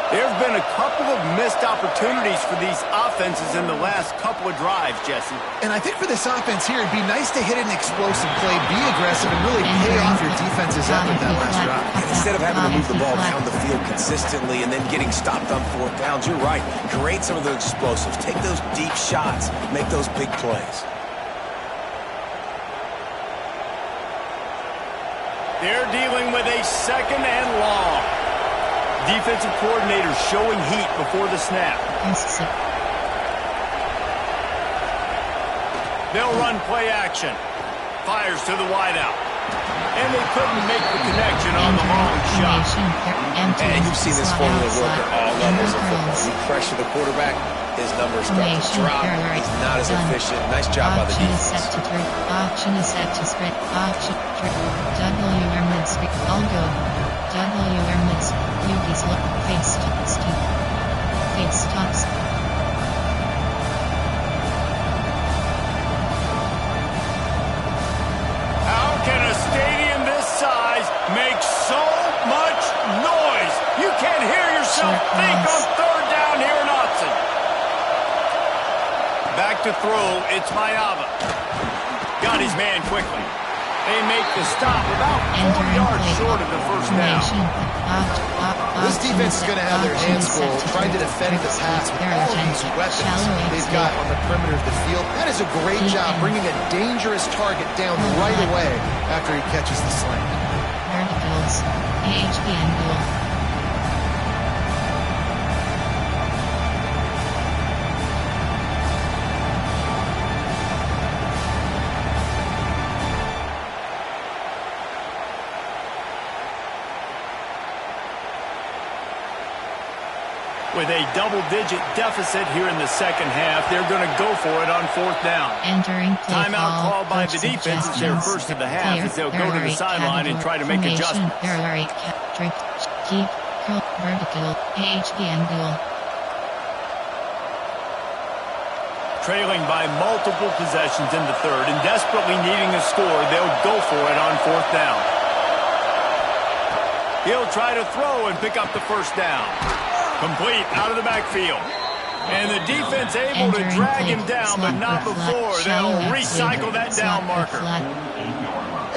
There have been a couple of missed opportunities for these offenses in the last couple of drives, Jesse. And I think for this offense here, it'd be nice to hit an explosive play, be aggressive, and really pay off your defense's effort that last drive. And instead of having to move the ball down the field consistently and then getting stopped on fourth downs, you're right. Create some of those explosives. Take those deep shots. Make those big plays. They're dealing with a second and long. Defensive coordinator showing heat before the snap. They'll run play action. Fires to the wideout. And they couldn't make the connection on the long shot. And you've seen this formula work at all levels of football. You pressure the quarterback, his numbers start to drop. He's not as efficient. Nice job by the defense. Option is set to spread. Option. W mid-speed. I'll go. W mid-speed. Face tops. Face tops. How can a stadium this size make so much noise? You can't hear yourself think on third down here in Autzen. Back to throw, it's Mayava. Got his man quickly. They make the stop about 4 yards short of the first down. This defense is going to have their hands full trying to defend the pass with all these weapons they've got on the perimeter of the field. That is a great job bringing a dangerous target down right away after he catches the slant. Verticals. AHPN goal. With a double-digit deficit here in the second half, they're going to go for it on fourth down. Entering play timeout called by the defense. It's their first of the half as they'll go to the sideline and try to make adjustments. Keep, curl, vertical, AHPN goal. Trailing by multiple possessions in the third and desperately needing a score, they'll go for it on fourth down. He'll try to throw and pick up the first down. Complete out of the backfield. And the defense able to drag him down, but not before. They'll recycle that down marker.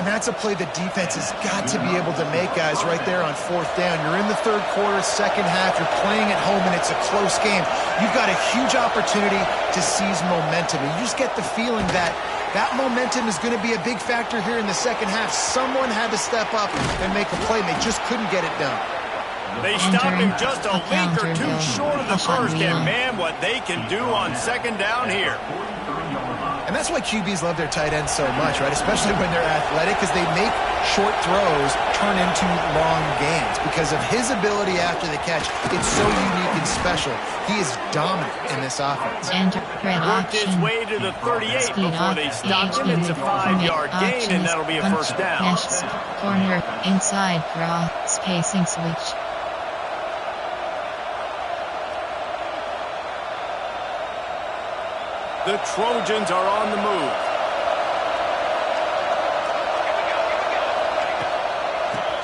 And that's a play the defense has got to be able to make, guys, right there on fourth down. You're in the third quarter, second half. You're playing at home, and it's a close game. You've got a huge opportunity to seize momentum. And you just get the feeling that that momentum is going to be a big factor here in the second half. Someone had to step up and make a play, and they just couldn't get it done. They stopped him just a length or two short of the first, and man, what they can do on second down here. And that's why QBs love their tight ends so much, right? Especially when they're athletic, because they make short throws turn into long gains. Because of his ability after the catch, it's so unique and special. He is dominant in this offense. Worked his way to the 38 before they stopped him. It's a 5-yard gain, and that'll be a first down. Corner, inside, draw, spacing switch. The Trojans are on the move.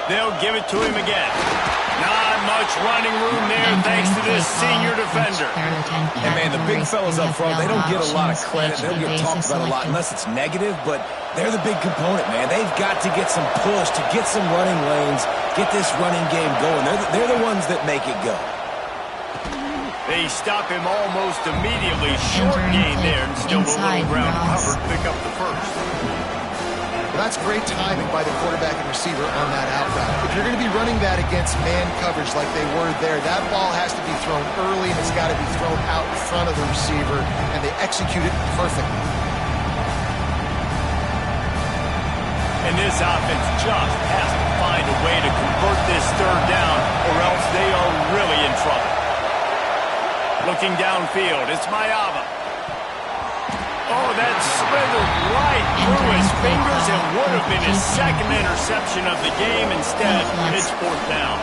They'll give it to him again. Not much running room there thanks to this senior defender. And man, the big fellas up front, they don't get a lot of credit. They don't get talked about a lot unless it's negative, but they're the big component, man. They've got to get some push, to get some running lanes, get this running game going. They're the ones that make it go. They stop him almost immediately. Short gain there and still a little ground covered. Pick up the first. Well, that's great timing by the quarterback and receiver on that out route. If you're going to be running that against man coverage like they were there, that ball has to be thrown early and it's got to be thrown out in front of the receiver, and they execute it perfectly. And this offense just has to find a way to convert this third down, or else they are really in trouble. Looking downfield, it's Mayava. Oh, that slithered right through his fingers and would have been his second interception of the game. Instead, it's fourth down.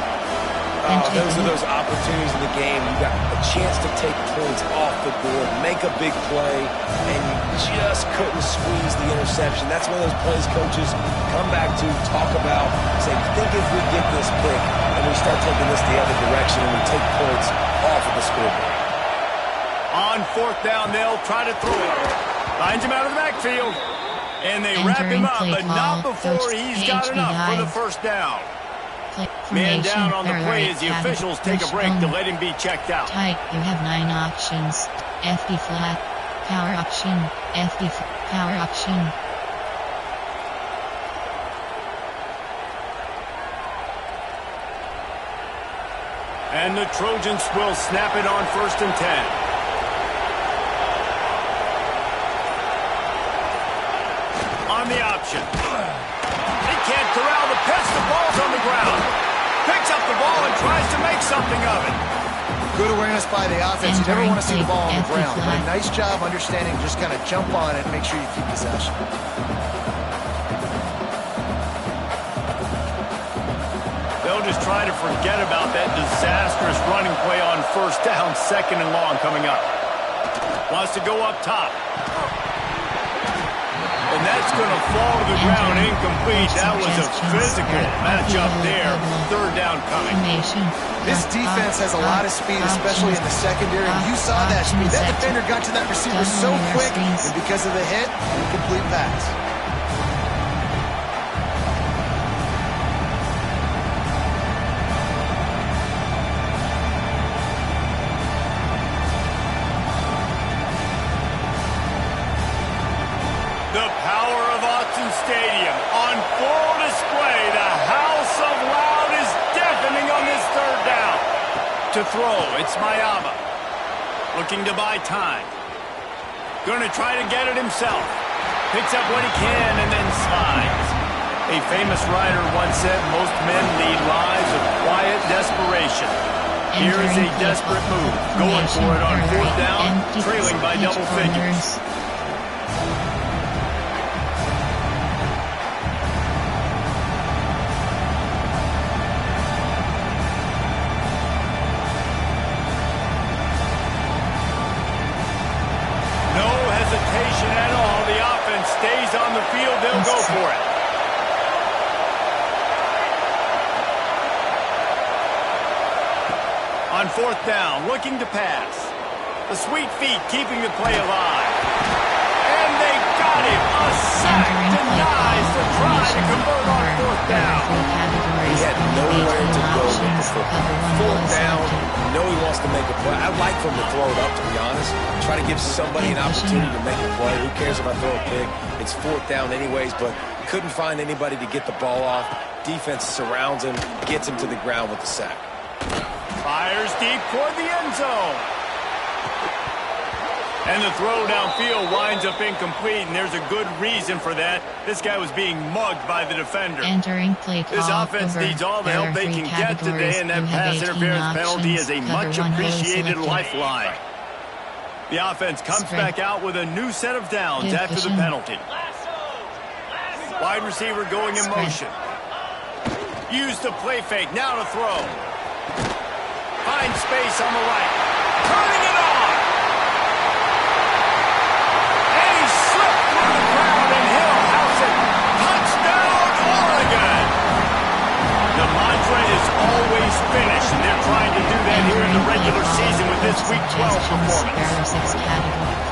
Those are those opportunities in the game. You got a chance to take points off the board, make a big play, and you just couldn't squeeze the interception. That's one of those plays coaches come back to, talk about, say, think if we get this pick and we start taking this the other direction and we take points off of the scoreboard. On fourth down, they'll try to throw it. Finds him out of the backfield. And they wrap him up, but not before he's got enough for the first down. Man down on the play as the officials take a break to let him be checked out. Tight, you have 9 options. FD flat, power option, FD power option. And the Trojans will snap it on 1st and 10. The option. He can't corral the pitch. The ball's on the ground. Picks up the ball and tries to make something of it. Good awareness by the offense. You never want to see the ball on the ground. But a nice job understanding, just kind of jump on it and make sure you keep possession. They'll just try to forget about that disastrous running play on first down, 2nd and long coming up. Wants to go up top. And that's going to fall to the ground incomplete. That was a physical matchup there. 3rd down coming. This defense has a lot of speed, especially in the secondary. You saw that speed. That defender got to that receiver so quick, and because of the hit, incomplete pass. Stadium on full display. The house of loud is deafening on this 3rd down. To throw, it's Mayava. Looking to buy time. Going to try to get it himself. Picks up what he can and then slides. A famous writer once said most men lead lives of quiet desperation. Here is a desperate move. Going for it on 4th down, trailing by double figures. At all. The offense stays on the field. They'll go for it. On 4th down, looking to pass. The sweet feet keeping the play alive. And they got got him. A sack denies the try to convert on fourth down. He had nowhere to go but fourth down. You know he wants to make a play. I'd like for him to throw it up, to be honest. Try to give somebody an opportunity to make a play. Who cares if I throw a pick? It's fourth down anyways, but couldn't find anybody to get the ball off. Defense surrounds him, gets him to the ground with the sack. Fires deep toward the end zone. And the throw downfield winds up incomplete, and there's a good reason for that. This guy was being mugged by the defender. Entering play call. This offense needs all the help they can get today, and that pass interference penalty is a much-appreciated lifeline. The offense comes back out with a new set of downs after the penalty. Wide receiver going in motion. Use the play fake, now to throw. Finds space on the right. Turning it on. And he slipped through the crowd, and Hill house it. Touchdown, Oregon. The mantra is always finish, and they're trying to do that here in the regular season with this Week 12 performance.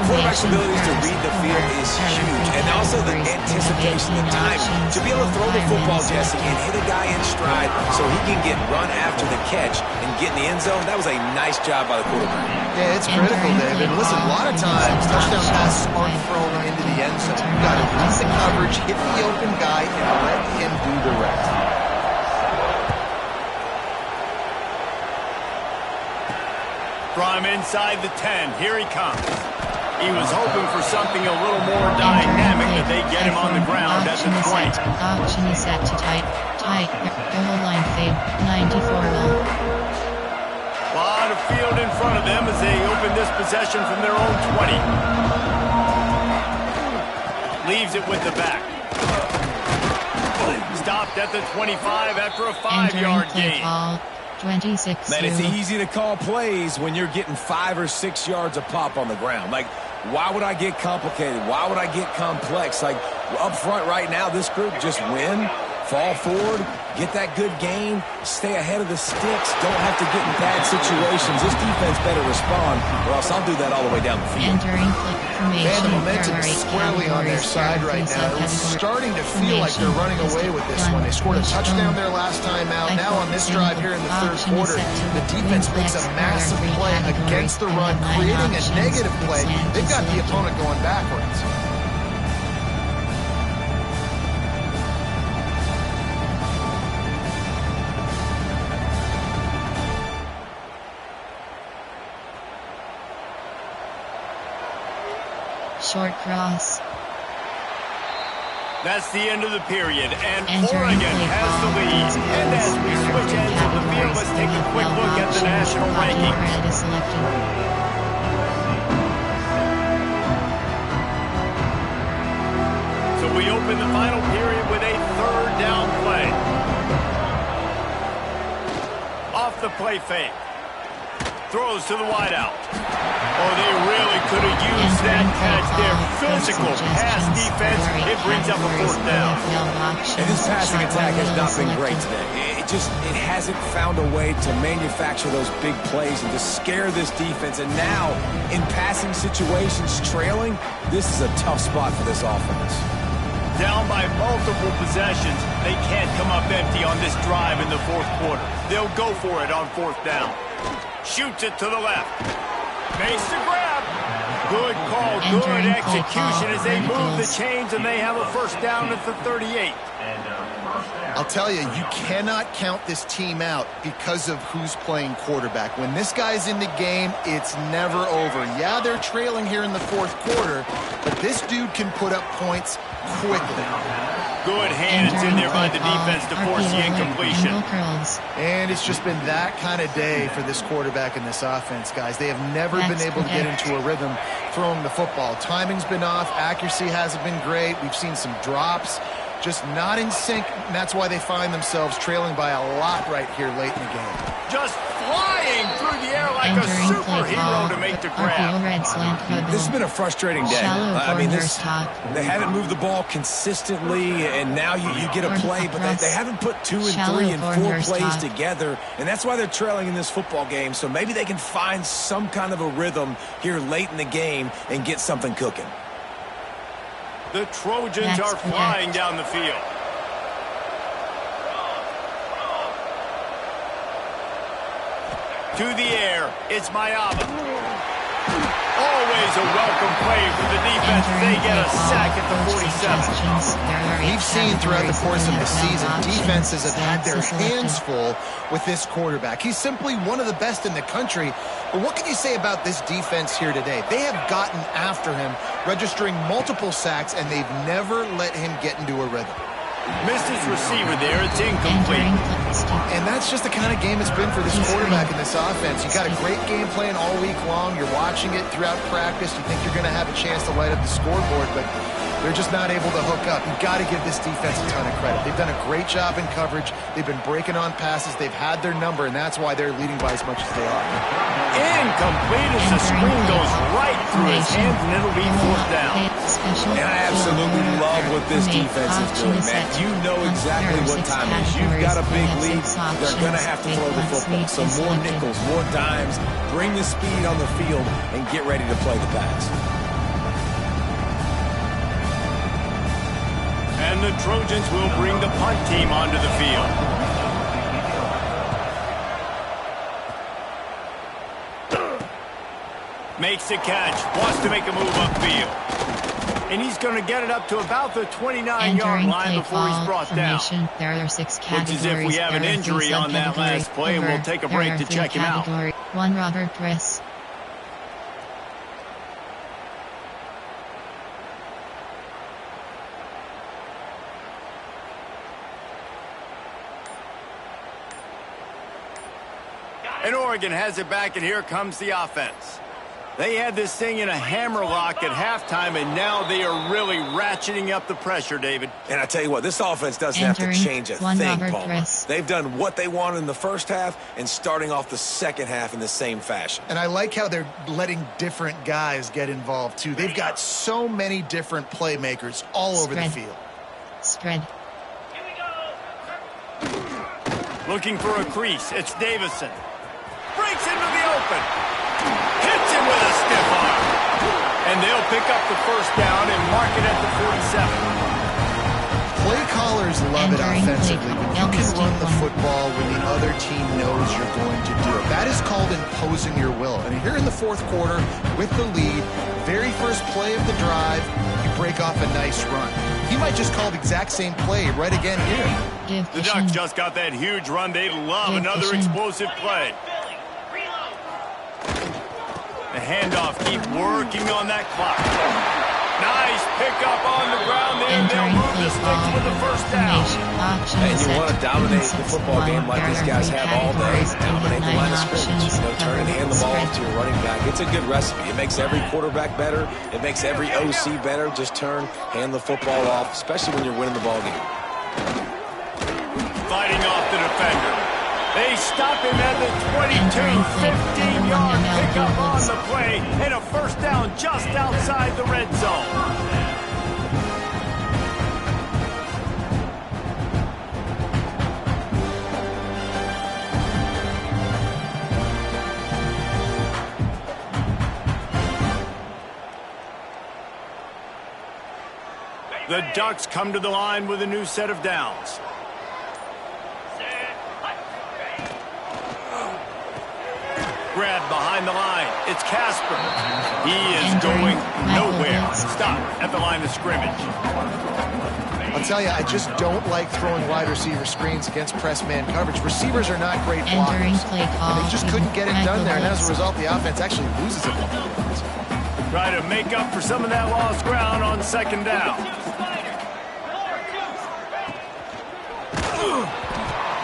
Quarterback's abilities to read the field is huge, and also the anticipation, the timing. To be able to throw the football, Jesse, and hit a guy in stride so he can get run after the catch and get in the end zone, that was a nice job by the quarterback. Yeah, it's critical, David. Listen, a lot of times, touchdown passes aren't thrown into the end zone. You've got to read the coverage, hit the open guy, and let him do the rest. From inside the 10, here he comes. He was hoping for something a little more dynamic, but they get him on the ground at the 20. Option is set to tight. Goal line fade. 94 will. A lot of field in front of them as they open this possession from their own 20. Leaves it with the back. Stopped at the 25 after a 5-yard gain. 26. Man, it's easy to call plays when you're getting 5 or 6 yards a pop on the ground. Like, why would I get complicated? Why would I get complex? Like, up front right now, this group just win, fall forward, get that good gain, stay ahead of the sticks, don't have to get in bad situations. This defense better respond, or else I'll do that all the way down the field. Entering formation. Man, the momentum is squarely on their side right now. It's starting to feel like they're running away with this one. They scored a touchdown there last time out. Now on this drive here in the third quarter, the defense makes a massive play against the run, creating a negative play. They've got the opponent going backwards. Short cross. That's the end of the period, and Oregon has the lead. And as we switch ends of the field, let's take a quick look at the national rankings. So we open the final period with a third down play. Off the play fake. Throws to the wideout. Oh, they really could have used that catch there. Physical pass defense. It brings up a fourth down. And this passing attack has not been great today. It hasn't found a way to manufacture those big plays and to scare this defense. And now, in passing situations, trailing, this is a tough spot for this offense. Down by multiple possessions, they can't come up empty on this drive in the fourth quarter. They'll go for it on fourth down. Shoots it to the left. Makes the grab. Good call, good execution as they move the chains and they have a first down at the 38. I'll tell you, you cannot count this team out because of who's playing quarterback. When this guy's in the game, it's never over. Yeah, they're trailing here in the fourth quarter, but this dude can put up points quickly. Good hands in there by the defense to force the incompletion. And it's just been that kind of day for this quarterback and this offense, guys. They have never been able to get into a rhythm throwing the football. Timing's been off. Accuracy hasn't been great. We've seen some drops. Just not in sync, and that's why they find themselves trailing by a lot right here late in the game. Just flying through the air like a superhero to make the grab. This has been a frustrating day. I mean, they haven't moved the ball consistently, and now you get a play, but they haven't put 2 and 3 and 4 plays together, and that's why they're trailing in this football game. So maybe they can find some kind of a rhythm here late in the game and get something cooking. The Trojans are flying down the field. To the air, it's Mayaba. Always a welcome play for the defense. They get a sack at the 47. We've seen throughout the course of the season, defenses have had their hands full with this quarterback. He's simply one of the best in the country. But what can you say about this defense here today? They have gotten after him, registering multiple sacks, and they've never let him get into a rhythm. Missed his receiver there. It's incomplete. And that's just the kind of game it's been for this quarterback in this offense. You got a great game plan all week long. You're watching it throughout practice. You think you're going to have a chance to light up the scoreboard, but they're just not able to hook up. You've got to give this defense a ton of credit. They've done a great job in coverage. They've been breaking on passes. They've had their number, and that's why they're leading by as much as they are. Incomplete as the screen goes right through his hands, and it'll be fourth down. And I absolutely love what this defense is doing, man. You know exactly what time it is. You've got a big lead. They're going to have to throw the football. So more nickels, more dimes, bring the speed on the field, and get ready to play the pass. And the Trojans will bring the punt team onto the field. Makes the catch, wants to make a move upfield. And he's going to get it up to about the 29-yard line before he's brought down. There are 6 categories. Looks as if we have an injury on that last play, and we'll take a break to check him out. 1. Robert Press. And Oregon has it back, and here comes the offense. They had this thing in a hammerlock at halftime, and now they are really ratcheting up the pressure, David. And I tell you what, this offense doesn't have to change a thing, Paul. They've done what they wanted in the first half and starting off the second half in the same fashion. And I like how they're letting different guys get involved, too. They've got so many different playmakers all over the field. Spread. Looking for a crease. It's Davison. Breaks into the open. Hits him with a stiff arm. And they'll pick up the first down and mark it at the 47. Play callers love it offensively when you can run the football when the other team knows you're going to do it. That is called imposing your will. And here in the fourth quarter, with the lead, very first play of the drive, you break off a nice run. He might just call the exact same play right again here. The Ducks just got that huge run. They love another explosive play. The handoff, keep working on that clock. Nice pickup on the ground there. They'll move the sticks with the first down. And you want to dominate the football game like these guys have all day. Dominate the line of scrimmage. Turn and hand the ball off to your running back. It's a good recipe. It makes every quarterback better. It makes every OC better. Just turn, hand the football off, especially when you're winning the ball game. Fighting off the defender. They stop him at the 22, 15-yard pickup on the play, and a first down just outside the red zone. The Ducks come to the line with a new set of downs. Grab behind the line. It's Casper. He is going nowhere. Stop at the line of scrimmage. I'll tell you, I just don't like throwing wide receiver screens against press man coverage. Receivers are not great blockers. And they just couldn't get it done there, and as a result, the offense actually loses it. Try to make up for some of that lost ground on second down.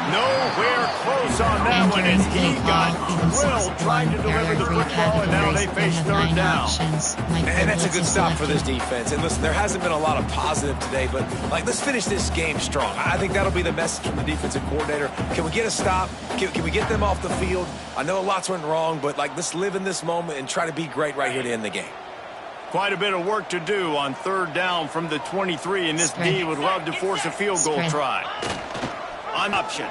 Nowhere close on that one, and he got drilled trying to deliver the football, and now they face third down. And that's a good stop for this defense. And listen, there hasn't been a lot of positive today, but let's finish this game strong. I think that'll be the message from the defensive coordinator. Can we get a stop? Can we get them off the field? I know lots went wrong, but let's live in this moment and try to be great right here to end the game. Quite a bit of work to do on third down from the 23, and this D would love to force a field goal try. On option.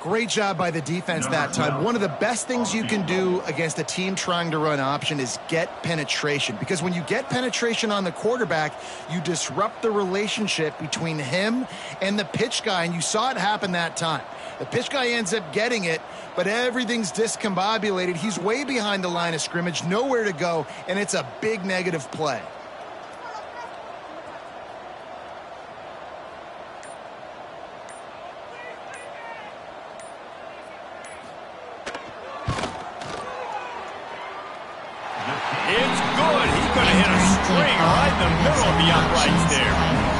Great job by the defense that time. One of the best things you can do against a team trying to run option is get penetration. Because when you get penetration on the quarterback, you disrupt the relationship between him and the pitch guy, and you saw it happen that time. The pitch guy ends up getting it, but everything's discombobulated. He's way behind the line of scrimmage, nowhere to go, and it's a big negative play. It's good. He's going to hit a string right in the middle of the uprights there.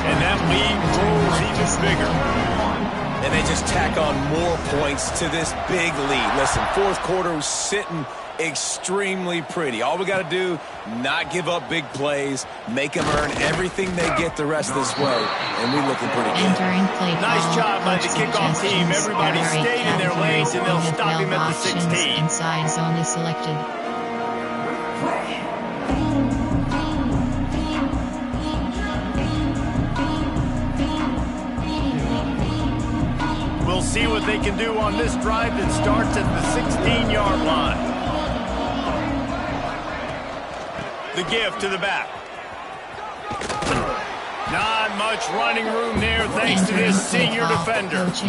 And that lead grows even bigger. And they just tack on more points to this big lead. Listen, fourth quarter was sitting extremely pretty. All we got to do, not give up big plays, make them earn everything they get the rest of this way, and we're looking pretty good. Nice job by the kickoff team. Everybody stayed in their lanes, and they'll stop him at the 16. Inside zone is selected. We'll see what they can do on this drive that starts at the 16-yard line. The give to the back. Not much running room there thanks to this senior defender. It's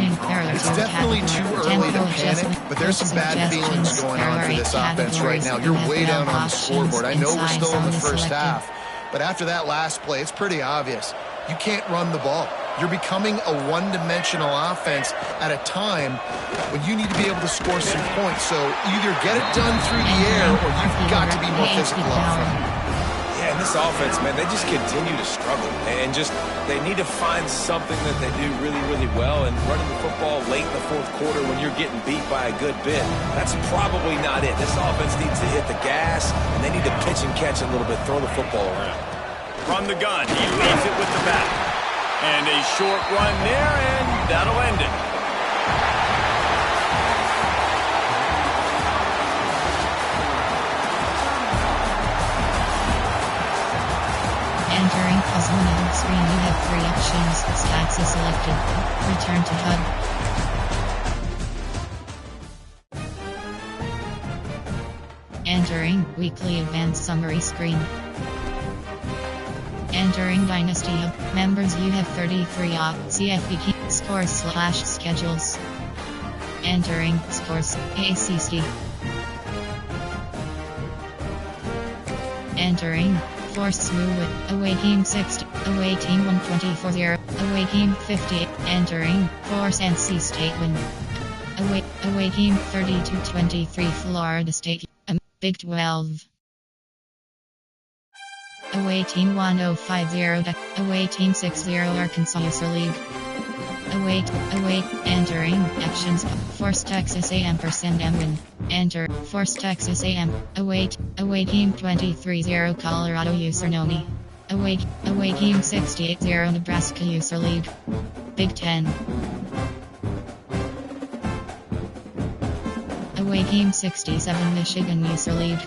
definitely too early to panic, but there's some bad feelings going on for this offense right now. You're way down on the scoreboard. I know we're still in the first half, but after that last play, it's pretty obvious. You can't run the ball. You're becoming a one-dimensional offense at a time when you need to be able to score some points. So either get it done through the air or you've got to be more physical up front. Yeah, and this offense, man, they just continue to struggle. And just, they need to find something that they do really, really well. And running the football late in the fourth quarter when you're getting beat by a good bit, that's probably not it. This offense needs to hit the gas, and they need to pitch and catch a little bit, throw the football around. From the gun, he leads it with the back. And a short run there, and that'll end it. Entering Cosmonaut screen, you have 3 options. Stats is selected. Return to HUD. Entering Weekly Advanced Summary screen. Entering Dynasty Hub. Members, you have 33 op. CFP scores/schedules. Entering scores ACC. Entering Force Smooth. Away team 60. Away team 124-0. Away team 50. Entering Force NC State win. Away team 32-23 Florida State. Big 12. Away team 1050. Away team 60 Arkansas User League. Await, entering, actions, Force Texas A&M %M win, enter, Force Texas A&M, await team 23-0 Colorado User Noni, await team 68-0 Nebraska User League, Big 10. Away team 67 Michigan User League.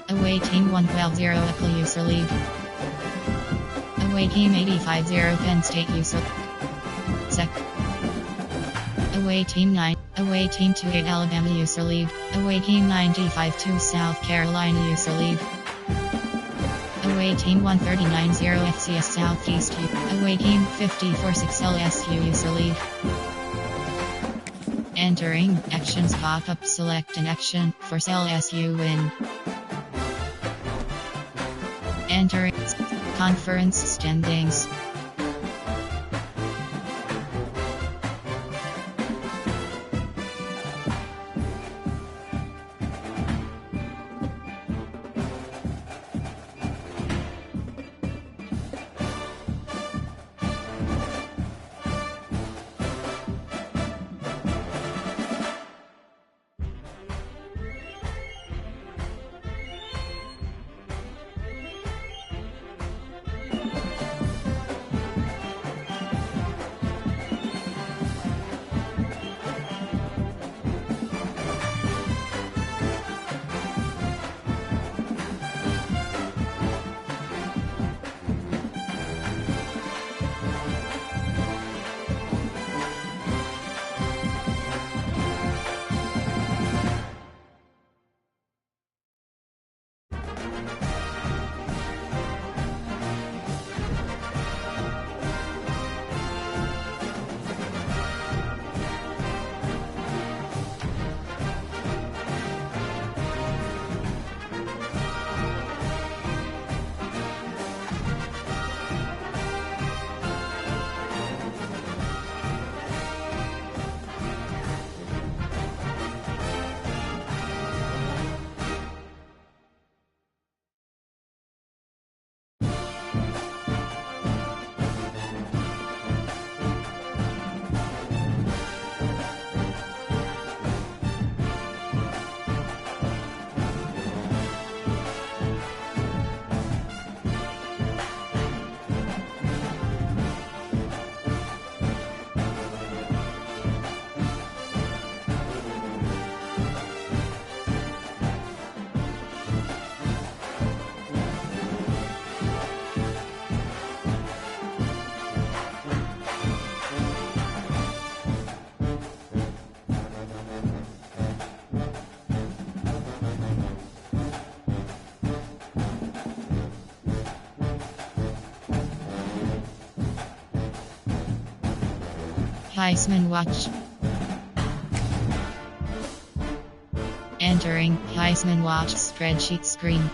Away team 112-0 Eckle User League. Away team 85-0 Penn State User Sec. Away team 28 Alabama User League. Away team 95-2 South Carolina User League. Away team 139-0 FCS Southeast. Away team 54-6 LSU User League. Entering actions, pop-up, select an action, force LSU win. Entering conference standings. Heisman Watch. Entering Heisman Watch spreadsheet screen.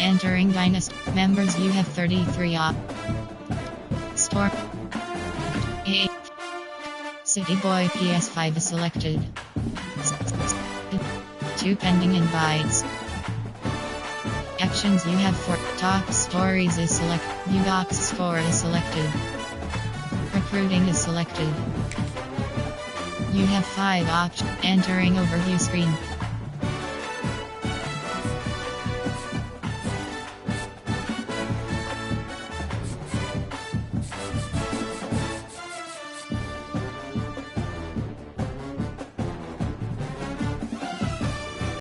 Entering Dynasty. Members, you have 33 op. Store. 8. City Boy PS5 is selected. 2 pending invites. Actions, you have 4. Talk Stories is selected. Udox Score is selected. Recruiting is selected. You have 5 options. Entering overview screen.